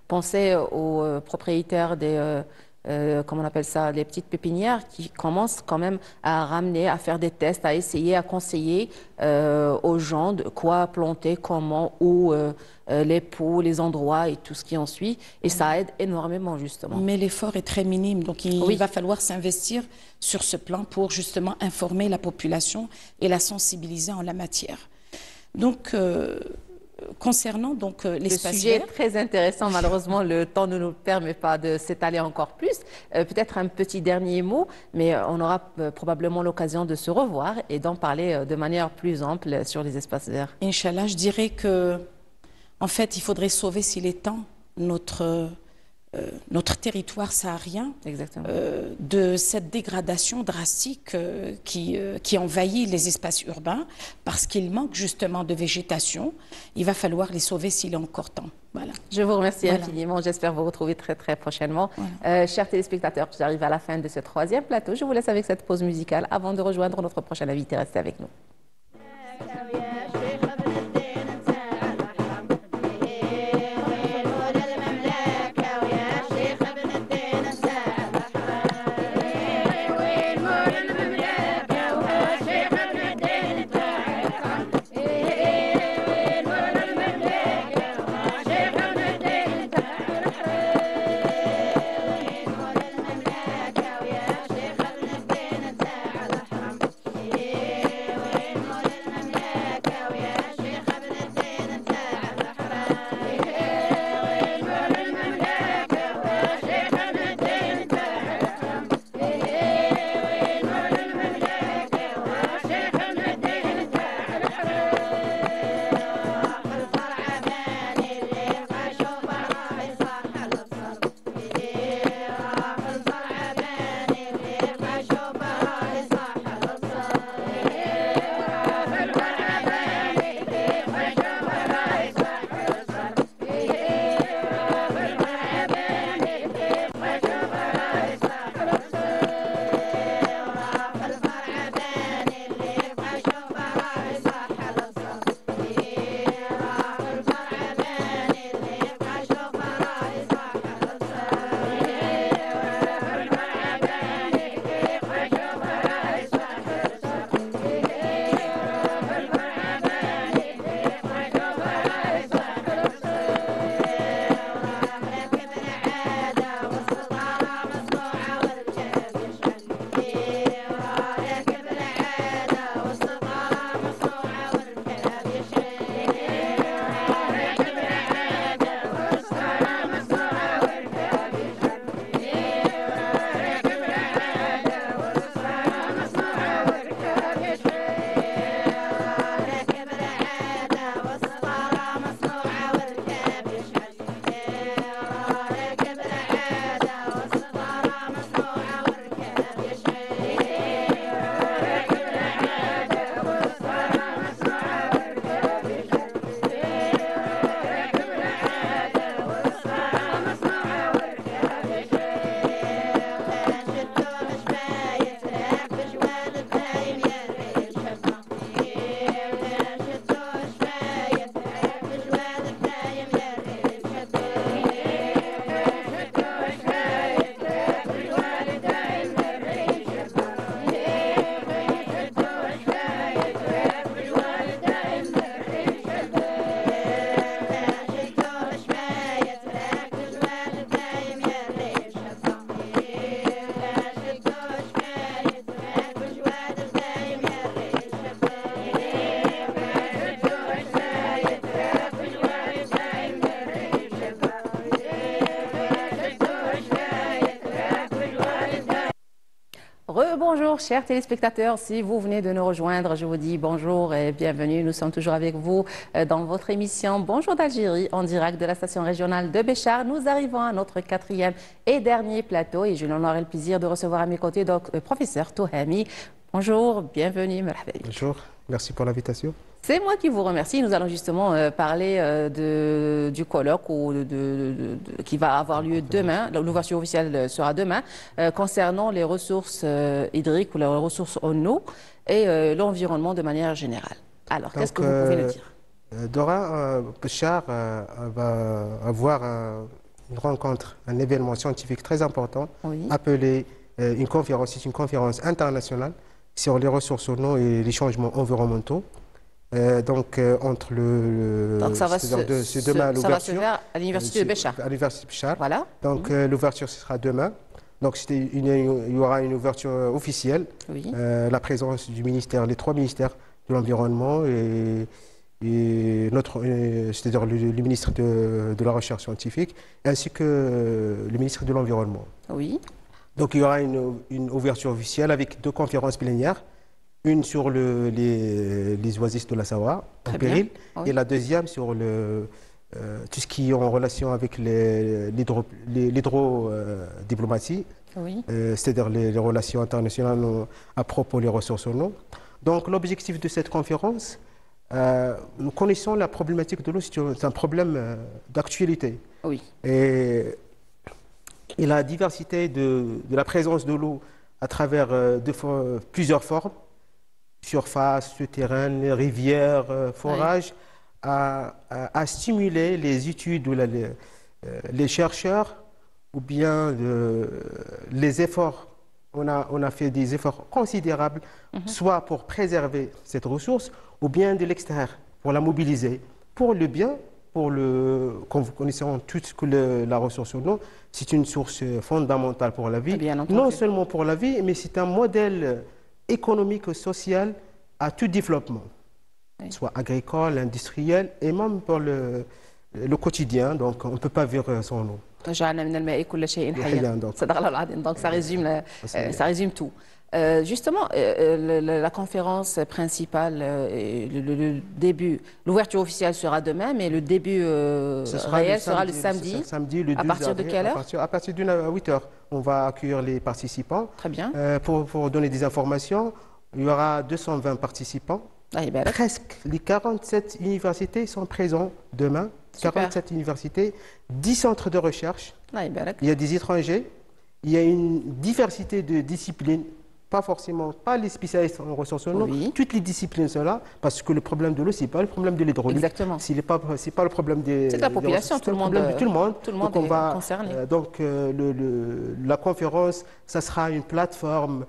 penser aux propriétaires des... comment on appelle ça, les petites pépinières qui commencent quand même à ramener, à faire des tests, à essayer, à conseiller aux gens de quoi planter, comment, où, les pots, les endroits et tout ce qui en suit. Et ça aide énormément, justement. Mais l'effort est très minime, donc il va falloir s'investir sur ce plan pour justement informer la population et la sensibiliser en la matière. Donc... concernant donc l'espace vert. Le sujet est très intéressant. Malheureusement, le temps ne nous permet pas de s'étaler encore plus. Peut-être un petit dernier mot, mais on aura probablement l'occasion de se revoir et d'en parler de manière plus ample sur les espaces verts. Inch'Allah, je dirais que, en fait, il faudrait sauver, s'il est temps, notre notre territoire saharien Exactement. de cette dégradation drastique qui envahit les espaces urbains parce qu'il manque justement de végétation. Il va falloir les sauver s'il est encore temps. Voilà. Je vous remercie Voilà. infiniment. J'espère vous retrouver très très prochainement. Voilà. Chers téléspectateurs, j'arrive à la fin de ce 3e plateau. Je vous laisse avec cette pause musicale avant de rejoindre notre prochain invité. Restez avec nous. Rebonjour chers téléspectateurs, si vous venez de nous rejoindre, je vous dis bonjour et bienvenue. Nous sommes toujours avec vous dans votre émission Bonjour d'Algérie en direct de la station régionale de Béchar. Nous arrivons à notre 4e et dernier plateau et j'ai l'honneur et le plaisir de recevoir à mes côtés le professeur Touhami. Bonjour, bienvenue. Bonjour, merci pour l'invitation. C'est moi qui vous remercie. Nous allons justement parler du colloque qui va avoir lieu demain. L'ouverture officielle sera demain concernant les ressources hydriques ou les ressources en eau et l'environnement de manière générale. Alors, qu'est-ce que vous pouvez nous dire? Dora, Béchar va avoir une rencontre, un événement scientifique très important appelé une conférence. C'est une conférence internationale sur les ressources en eau et les changements environnementaux. Entre donc ça va demain ça va se faire à l'université de Béchar. À l'université de Béchar. Voilà. Donc l'ouverture ce sera demain. Donc il y aura une ouverture officielle. Oui. La présence du ministère, les 3 ministères de l'environnement et c'est-à-dire le ministre de la recherche scientifique ainsi que le ministre de l'environnement. Oui. Donc il y aura une ouverture officielle avec 2 conférences plénières. Une sur les oasis de la Sahara, en péril, et la deuxième sur tout ce qui est en relation avec l'hydrodiplomatie, c'est-à-dire les relations internationales à propos des ressources en eau. Donc l'objectif de cette conférence, nous connaissons la problématique de l'eau, c'est un problème d'actualité. Oui. Et la diversité de la présence de l'eau à travers plusieurs formes, surface, souterraine, rivières, forages, a stimulé les études ou les chercheurs ou bien les efforts. On a fait des efforts considérables, soit pour préserver cette ressource ou bien de l'extraire, pour la mobiliser, pour le bien, comme vous connaissez tous que la ressource en eau, c'est une source fondamentale pour la vie, non seulement pour la vie, mais c'est un modèle économique et social à tout développement, soit agricole, industriel et même pour le quotidien. Donc on ne peut pas vivre sans eau. Donc ça résume tout. Justement, la conférence principale, le début, l'ouverture officielle sera demain, mais le début réel sera le samedi. Le 12 à partir de quelle heure? À partir de 8 h. On va accueillir les participants. Très bien. Pour donner des informations, il y aura 220 participants. Presque les 47 universités sont présents demain. Super. 47 universités, 10 centres de recherche. Il y a des étrangers. Il y a une diversité de disciplines. Pas les spécialistes en ressources en eau, toutes les disciplines sont là, parce que le problème de l'eau, ce n'est pas le problème de l'hydraulique. Exactement. Ce n'est pas le problème de la population, tout le monde est concerné. Donc, la conférence, ça sera une plateforme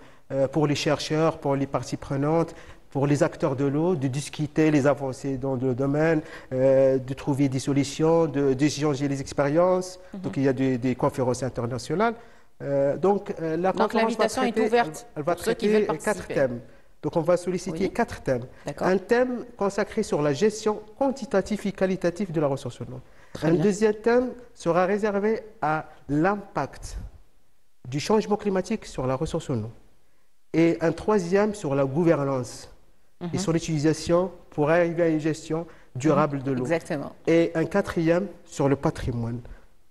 pour les chercheurs, pour les parties prenantes, pour les acteurs de l'eau, de discuter les avancées dans le domaine, de trouver des solutions, d'échanger les expériences. Donc, il y a des conférences internationales. Donc l'invitation est ouverte. Elle va traiter 4 thèmes. Donc on va solliciter 4 thèmes. Un thème consacré sur la gestion quantitative et qualitative de la ressource en eau. Un deuxième thème sera réservé à l'impact du changement climatique sur la ressource en eau. Et un troisième sur la gouvernance et sur l'utilisation pour arriver à une gestion durable de l'eau. Exactement. Et un quatrième sur le patrimoine.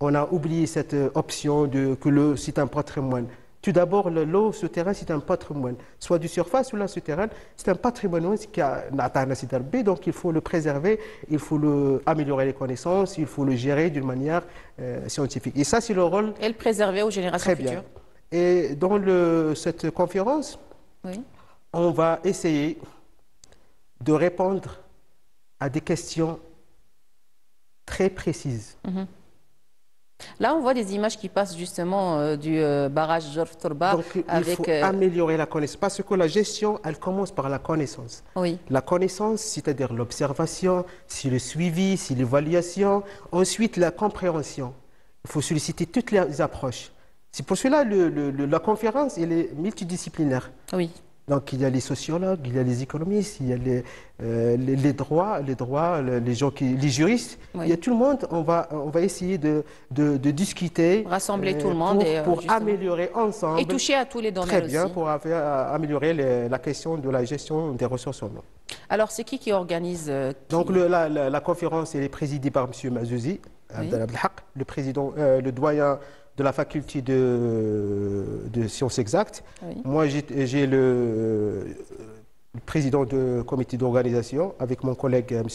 On a oublié cette option que l'eau, c'est un patrimoine. Tout d'abord, l'eau souterraine, c'est un patrimoine. Soit du surface ou la souterraine, c'est un patrimoine qui a donc il faut le préserver, il faut améliorer les connaissances, il faut le gérer d'une manière scientifique. Et ça, c'est le rôle... Et le préserver aux générations futures. Et dans cette conférence, on va essayer de répondre à des questions très précises. Là, on voit des images qui passent justement du barrage Jorf Tourba. Donc, il faut améliorer la connaissance. Parce que la gestion, elle commence par la connaissance. La connaissance, c'est-à-dire l'observation, c'est le suivi, c'est l'évaluation. Ensuite, la compréhension. Il faut solliciter toutes les approches. C'est pour cela que la conférence, elle est multidisciplinaire. Donc, il y a les sociologues, il y a les économistes, il y a les droits, les gens les juristes. Il y a tout le monde. On va essayer de discuter. Rassembler tout le monde. Pour améliorer ensemble. Et toucher à tous les domaines Très bien, pour améliorer la question de la gestion des ressources en eau. Alors, c'est qui organise Donc, la conférence est présidée par M. Mazouzi, le président, le doyen de la faculté de sciences exactes. Moi, j'ai le président du comité d'organisation avec mon collègue M.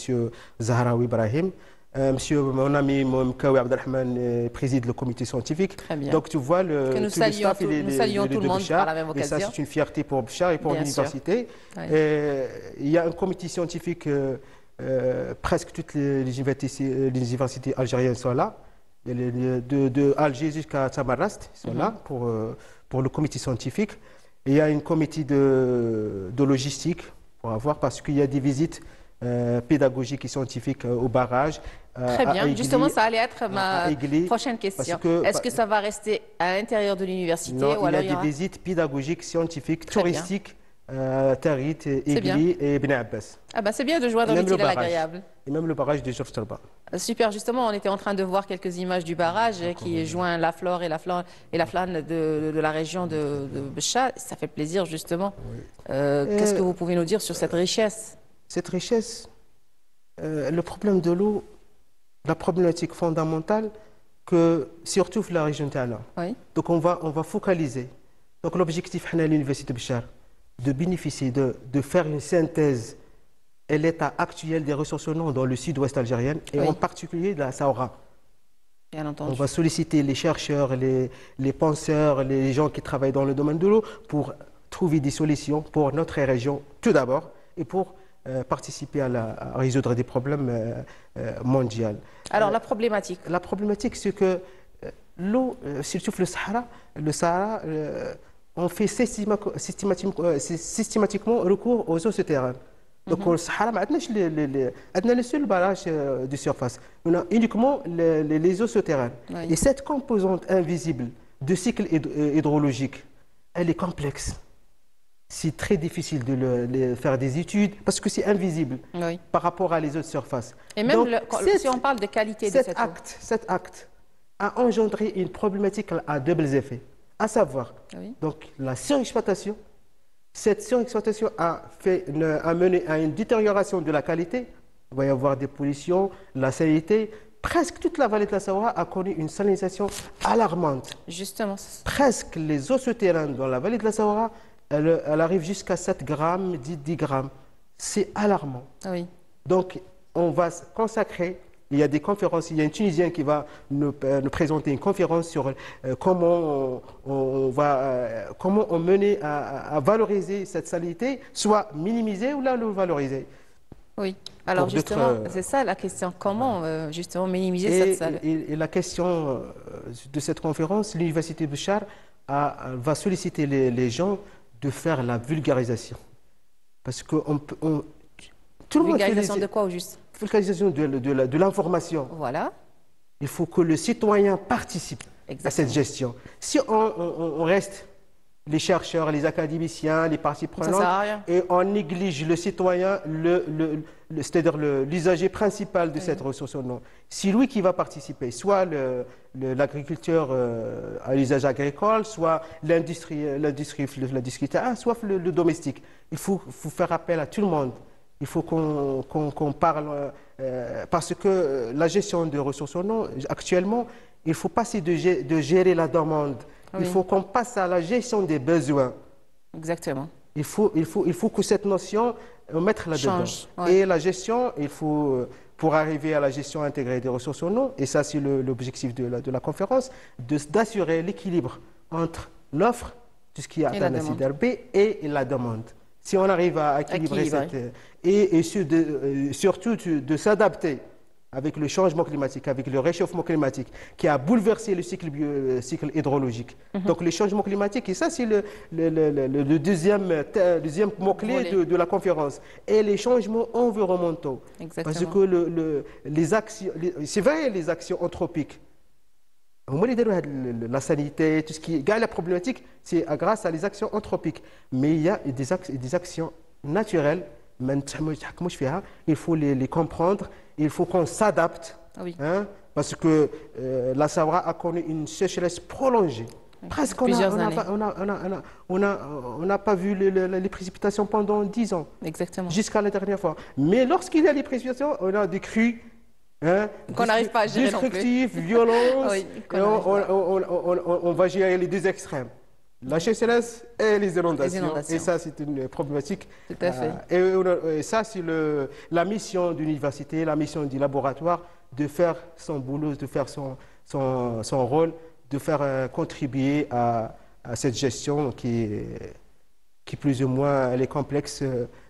Zahraoui Ibrahim. Mon ami Mkawi Abdelrahman préside le comité scientifique. Donc tu vois, nous saluons tout le monde par la même occasion. Et ça, c'est une fierté pour Béchar et pour l'université. Il y a un comité scientifique, presque toutes les universités algériennes sont là. De Alger jusqu'à Tamarast, ils sont là pour le comité scientifique. Et il y a un comité de logistique pour avoir, parce qu'il y a des visites pédagogiques et scientifiques au barrage. Très bien, justement, ça allait être ma prochaine question. Est-ce que ça va rester à l'intérieur de l'université? Non, il y a des visites pédagogiques, scientifiques, touristiques. Tarit, Igli et Ben Abbas. C'est bien de joindre l'utile à l'agréable. Et même le barrage de Jorf Tourba. Super, justement, on était en train de voir quelques images du barrage qui joint la flore et la faune de la région de Béchar. Ça fait plaisir, justement. Qu'est-ce que vous pouvez nous dire sur cette richesse? Cette richesse, le problème de l'eau, la problématique fondamentale que surtout la région de Tana. Oui. Donc on va focaliser. Donc l'objectif à l'université de Béchar, de bénéficier, de faire une synthèse de l'état actuel des ressources en eau dans le sud-ouest algérien et en particulier de la Sahara. Bien entendu. On va solliciter les chercheurs, les penseurs, les gens qui travaillent dans le domaine de l'eau pour trouver des solutions pour notre région tout d'abord et pour participer à résoudre des problèmes mondiaux. Alors la problématique. La problématique, c'est que l'eau, surtout le Sahara, on fait systématiquement recours aux eaux souterraines. Donc au Sahara, on a le seul barrage de surface. On a uniquement les eaux souterraines. Oui. Et cette composante invisible de cycle hydrologique, elle est complexe. C'est très difficile de faire des études parce que c'est invisible par rapport à les eaux de surface. Et même si on parle de qualité de cette eau. Cet acte a engendré une problématique à doubles effets, à savoir donc la surexploitation. Cette surexploitation a mené à une détérioration de la qualité. Il va y avoir des pollutions, la salinité. Presque toute la vallée de la Sahara a connu une salinisation alarmante. Justement. Presque les eaux souterraines dans la vallée de la Sahara, elle arrive jusqu'à 7 grammes, 10 grammes. C'est alarmant. Oui. Donc, on va consacrer. Il y a des conférences, il y a un Tunisien qui va nous présenter une conférence sur comment on mener à valoriser cette salinité, soit minimiser ou la valoriser. Oui, alors justement, c'est ça la question, comment justement minimiser cette salinité. Et la question de cette conférence, l'Université de Béchar va solliciter les gens de faire la vulgarisation. Parce que tout le monde vulgarisation de quoi au juste? Vulgarisation de l'information. Voilà. Il faut que le citoyen participe à cette gestion. Si on reste, les chercheurs, les académiciens, les parties prenantes, et on néglige le citoyen, c'est-à-dire l'usager principal de cette ressource en eau, c'est lui qui va participer, soit l'agriculteur à l'usage agricole, soit l'industrie, soit le domestique. Il faut faire appel à tout le monde. Il faut qu'on parle, parce que la gestion de ressources en eau, actuellement, il faut passer de gérer la demande. Il faut qu'on passe à la gestion des besoins. Exactement. Il faut que cette notion, on mette là-dedans. Et la gestion, il faut, pour arriver à la gestion intégrée des ressources en eau, et ça c'est l'objectif de la conférence, d'assurer l'équilibre entre l'offre, tout ce qui est atteint l'acide herbé, et la demande. Si on arrive à équilibrer cette... Et surtout de s'adapter avec le changement climatique, avec le réchauffement climatique qui a bouleversé le cycle hydrologique. Donc le changement climatique, et ça c'est le deuxième mot-clé de la conférence. Et les changements environnementaux. Exactement. Parce que les actions, c'est vrai les actions anthropiques, la sanité, tout ce qui est la problématique, c'est grâce à les actions anthropiques. Mais il y a des actions naturelles, il faut les comprendre, il faut qu'on s'adapte, parce que la Sahara a connu une sécheresse prolongée. Presque on n'a pas vu les précipitations pendant 10 ans. Exactement. Jusqu'à la dernière fois. Mais lorsqu'il y a les précipitations, on a des crues. Qu'on n'arrive pas à gérer non plus. Destructif, violence, on va gérer les deux extrêmes. La sécheresse et les inondations. Et ça, c'est une problématique. Tout à fait. Et ça, c'est la mission de l'université, la mission du laboratoire, de faire son boulot, de faire son rôle, de faire contribuer à cette gestion qui plus ou moins elle est complexe,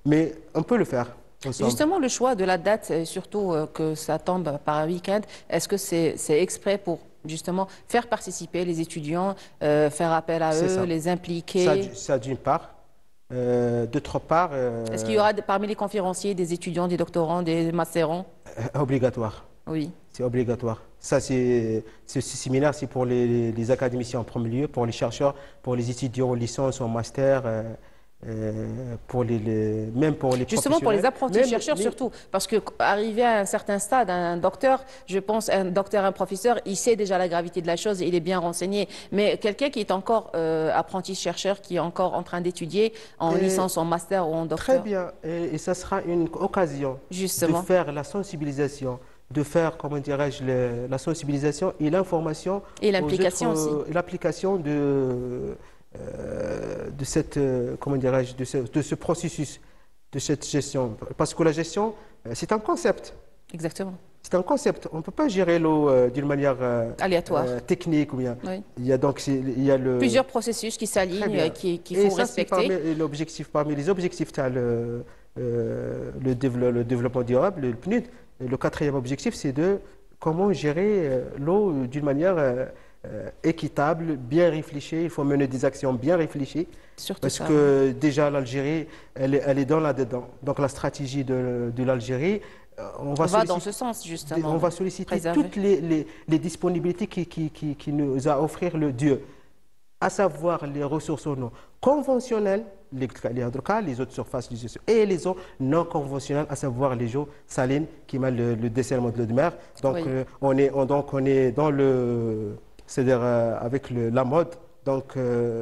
mais on peut le faire. Justement, le choix de la date, surtout que ça tombe par un week-end, est-ce que c'est exprès pour justement faire participer les étudiants, faire appel à eux, les impliquer? Ça d'une part. D'autre part... Est-ce qu'il y aura parmi les conférenciers des étudiants, des doctorants, des mastérants? Obligatoire. Oui. C'est obligatoire. Ça, ce séminaire, c'est pour les académiciens en premier lieu, pour les chercheurs, pour les étudiants en licence, en master... même pour les justement pour les apprentis chercheurs surtout, parce qu'arriver à un certain stade, un docteur, je pense, un professeur, il sait déjà la gravité de la chose, il est bien renseigné, mais quelqu'un qui est encore apprenti chercheur, qui est encore en train d'étudier en licence, en master ou en doctorat. Très bien, et ça sera une occasion justement de faire la sensibilisation de faire, comment dirais-je, la sensibilisation et l'information. Et l'implication aussi. L'application de cette, comment dirais-je, de ce processus, de cette gestion. Parce que la gestion, c'est un concept. Exactement. C'est un concept. On ne peut pas gérer l'eau d'une manière aléatoire, technique ou bien. Oui. Il y a donc plusieurs processus qui s'alignent, qu'il faut respecter. Parmi les objectifs, tu as le développement durable, le PNUD. Et le quatrième objectif, c'est de comment gérer l'eau d'une manière équitable, bien réfléchie. Il faut mener des actions bien réfléchies. Surtout parce ça, que déjà l'Algérie, elle est dans là-dedans. Donc la stratégie de l'Algérie, on va dans ce sens, justement. On va solliciter toutes les disponibilités qui nous a offert le Dieu, à savoir les ressources en eau conventionnelles, les hydrocarbures, les eaux de surface, et les eaux non conventionnelles, à savoir les eaux salines qui mènent le dessalement de l'eau de mer. Donc, oui. on est dans le... C'est-à-dire avec la mode. Donc,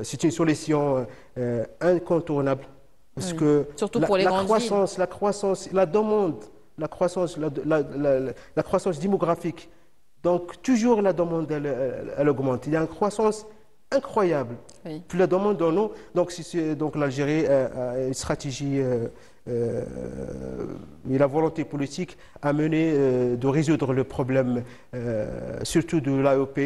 c'est une solution incontournable. Parce oui. que surtout pour les grandes villes. La croissance, la demande, la croissance démographique. Donc, toujours la demande, elle augmente. Il y a une croissance incroyable. Oui. Plus la demande en eau. Donc l'Algérie a une stratégie et la volonté politique à mener de résoudre le problème, surtout de l'AOP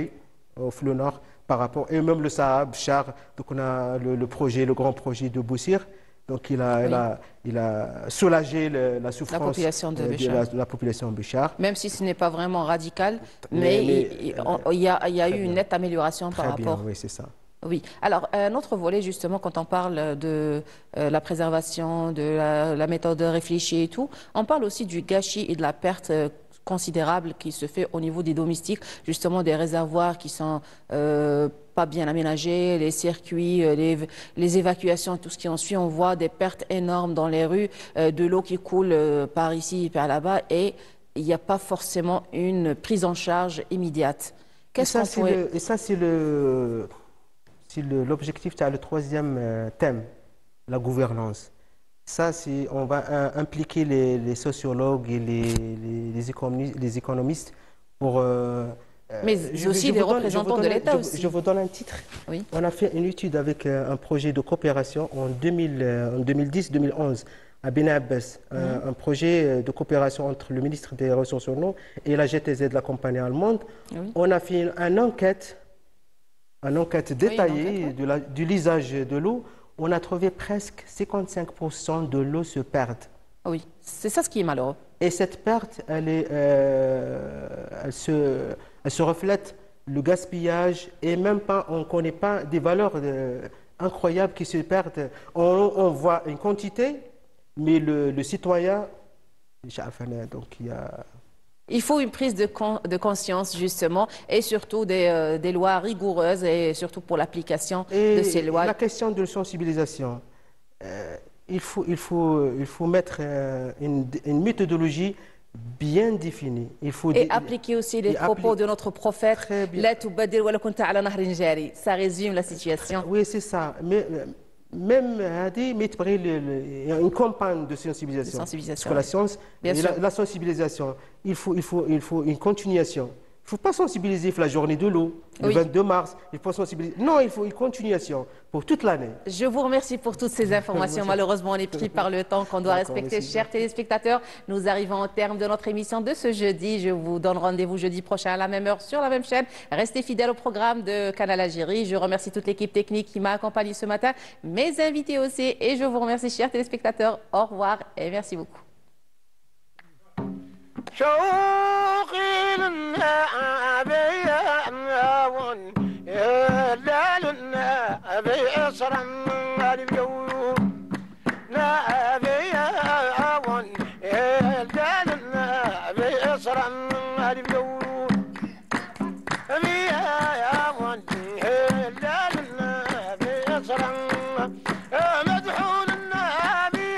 au fleuve Nord, par rapport, et même le Saab, Char. Donc on a le grand projet de Boussir. Donc il a soulagé la souffrance de la population de Béchar. Même si ce n'est pas vraiment radical, mais il y a eu une nette amélioration par rapport. Oui, c'est ça. Oui. Alors, un autre volet, justement, quand on parle de la préservation, de la méthode réfléchie et tout, on parle aussi du gâchis et de la perte considérable qui se fait au niveau des domestiques, justement des réservoirs qui sont pas bien aménagés, les circuits, les évacuations, tout ce qui en suit. On voit des pertes énormes dans les rues, de l'eau qui coule par ici, par là-bas, et il n'y a pas forcément une prise en charge immédiate. Et ça, c'est l'objectif, tu as le troisième thème, la gouvernance. Ça, on va impliquer les sociologues et les économistes pour... mais aussi les représentants de l'État aussi. Je vous donne un titre. Oui. On a fait une étude avec un projet de coopération en 2010-2011 à Beni Abbès, un projet de coopération entre le ministre des Ressources en eau et la GTZ de la compagnie allemande. Oui. On a fait une enquête détaillée de l'usage de l'eau. On a trouvé presque 55% de l'eau se perd. Oui, c'est ça ce qui est malheureux. Et cette perte, elle se reflète le gaspillage et même pas, on ne connaît pas des valeurs incroyables qui se perdent. On voit une quantité, mais le citoyen, donc il y a... Il faut une prise de conscience, justement, et surtout des lois rigoureuses, et surtout pour l'application de ces lois. La question de sensibilisation, il faut mettre une méthodologie bien définie. Et appliquer aussi les propos de notre prophète. Ça résume la situation. Oui, c'est ça. Mais même une campagne de sensibilisation. Parce que la science, la sensibilisation, il faut une continuation. Il ne faut pas sensibiliser la journée de l'eau, le 22 mars. Il faut sensibiliser. Non, il faut une continuation pour toute l'année. Je vous remercie pour toutes ces informations. Malheureusement, on est pris par le temps qu'on doit respecter. Chers téléspectateurs, nous arrivons au terme de notre émission de ce jeudi. Je vous donne rendez-vous jeudi prochain à la même heure sur la même chaîne. Restez fidèles au programme de Canal Algérie. Je remercie toute l'équipe technique qui m'a accompagné ce matin, mes invités aussi. Et je vous remercie, chers téléspectateurs. Au revoir et merci beaucoup. شوقي للنبي يا للنبي اسرع من الجو نبي يا للنبي اسرع من الجو يا للنبي اسرع مدحون النبي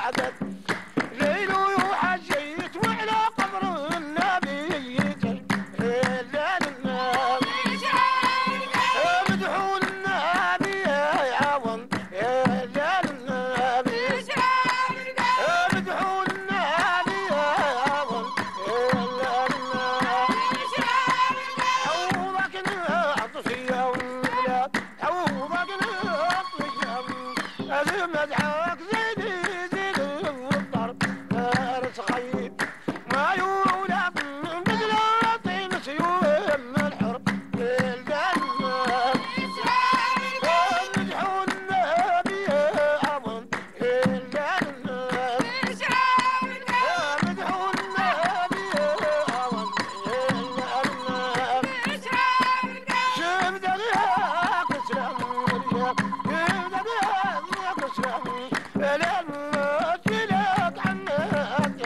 عدد ليل وحجيت وعلى قبر النبي هلال النبي مدحون النبي يعاون هلال النبي مدحون النبي يعاون هلال النبي حوضك نعطش يا ولاد حوضك نعطش لازم ادعاك زيدي زيدي والضرب فارس خيب ما يولد من بدلاطين سيوف الحرب الجنة مدحون النبي أظن الجنة مدحون النبي أظن الجنة شفت ذاك اسلام شفت ذاك اسلام لما تلك عنك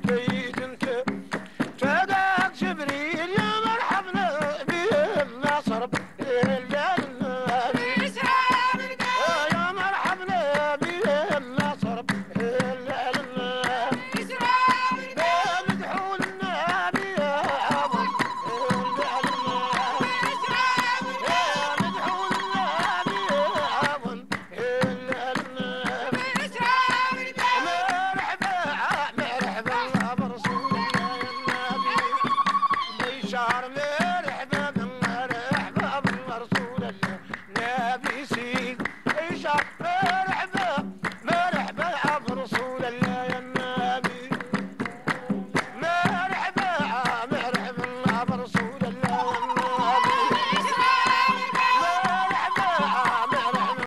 جيت انت فداك جبريل يا مرحبا بهم ناصر الجنة يا مرحبا بهم ناصر الجنة مدحون النبي أظن الجنة مدحون النبي أظن الجنة مرحبا مرحبا برسول الله النبي بشار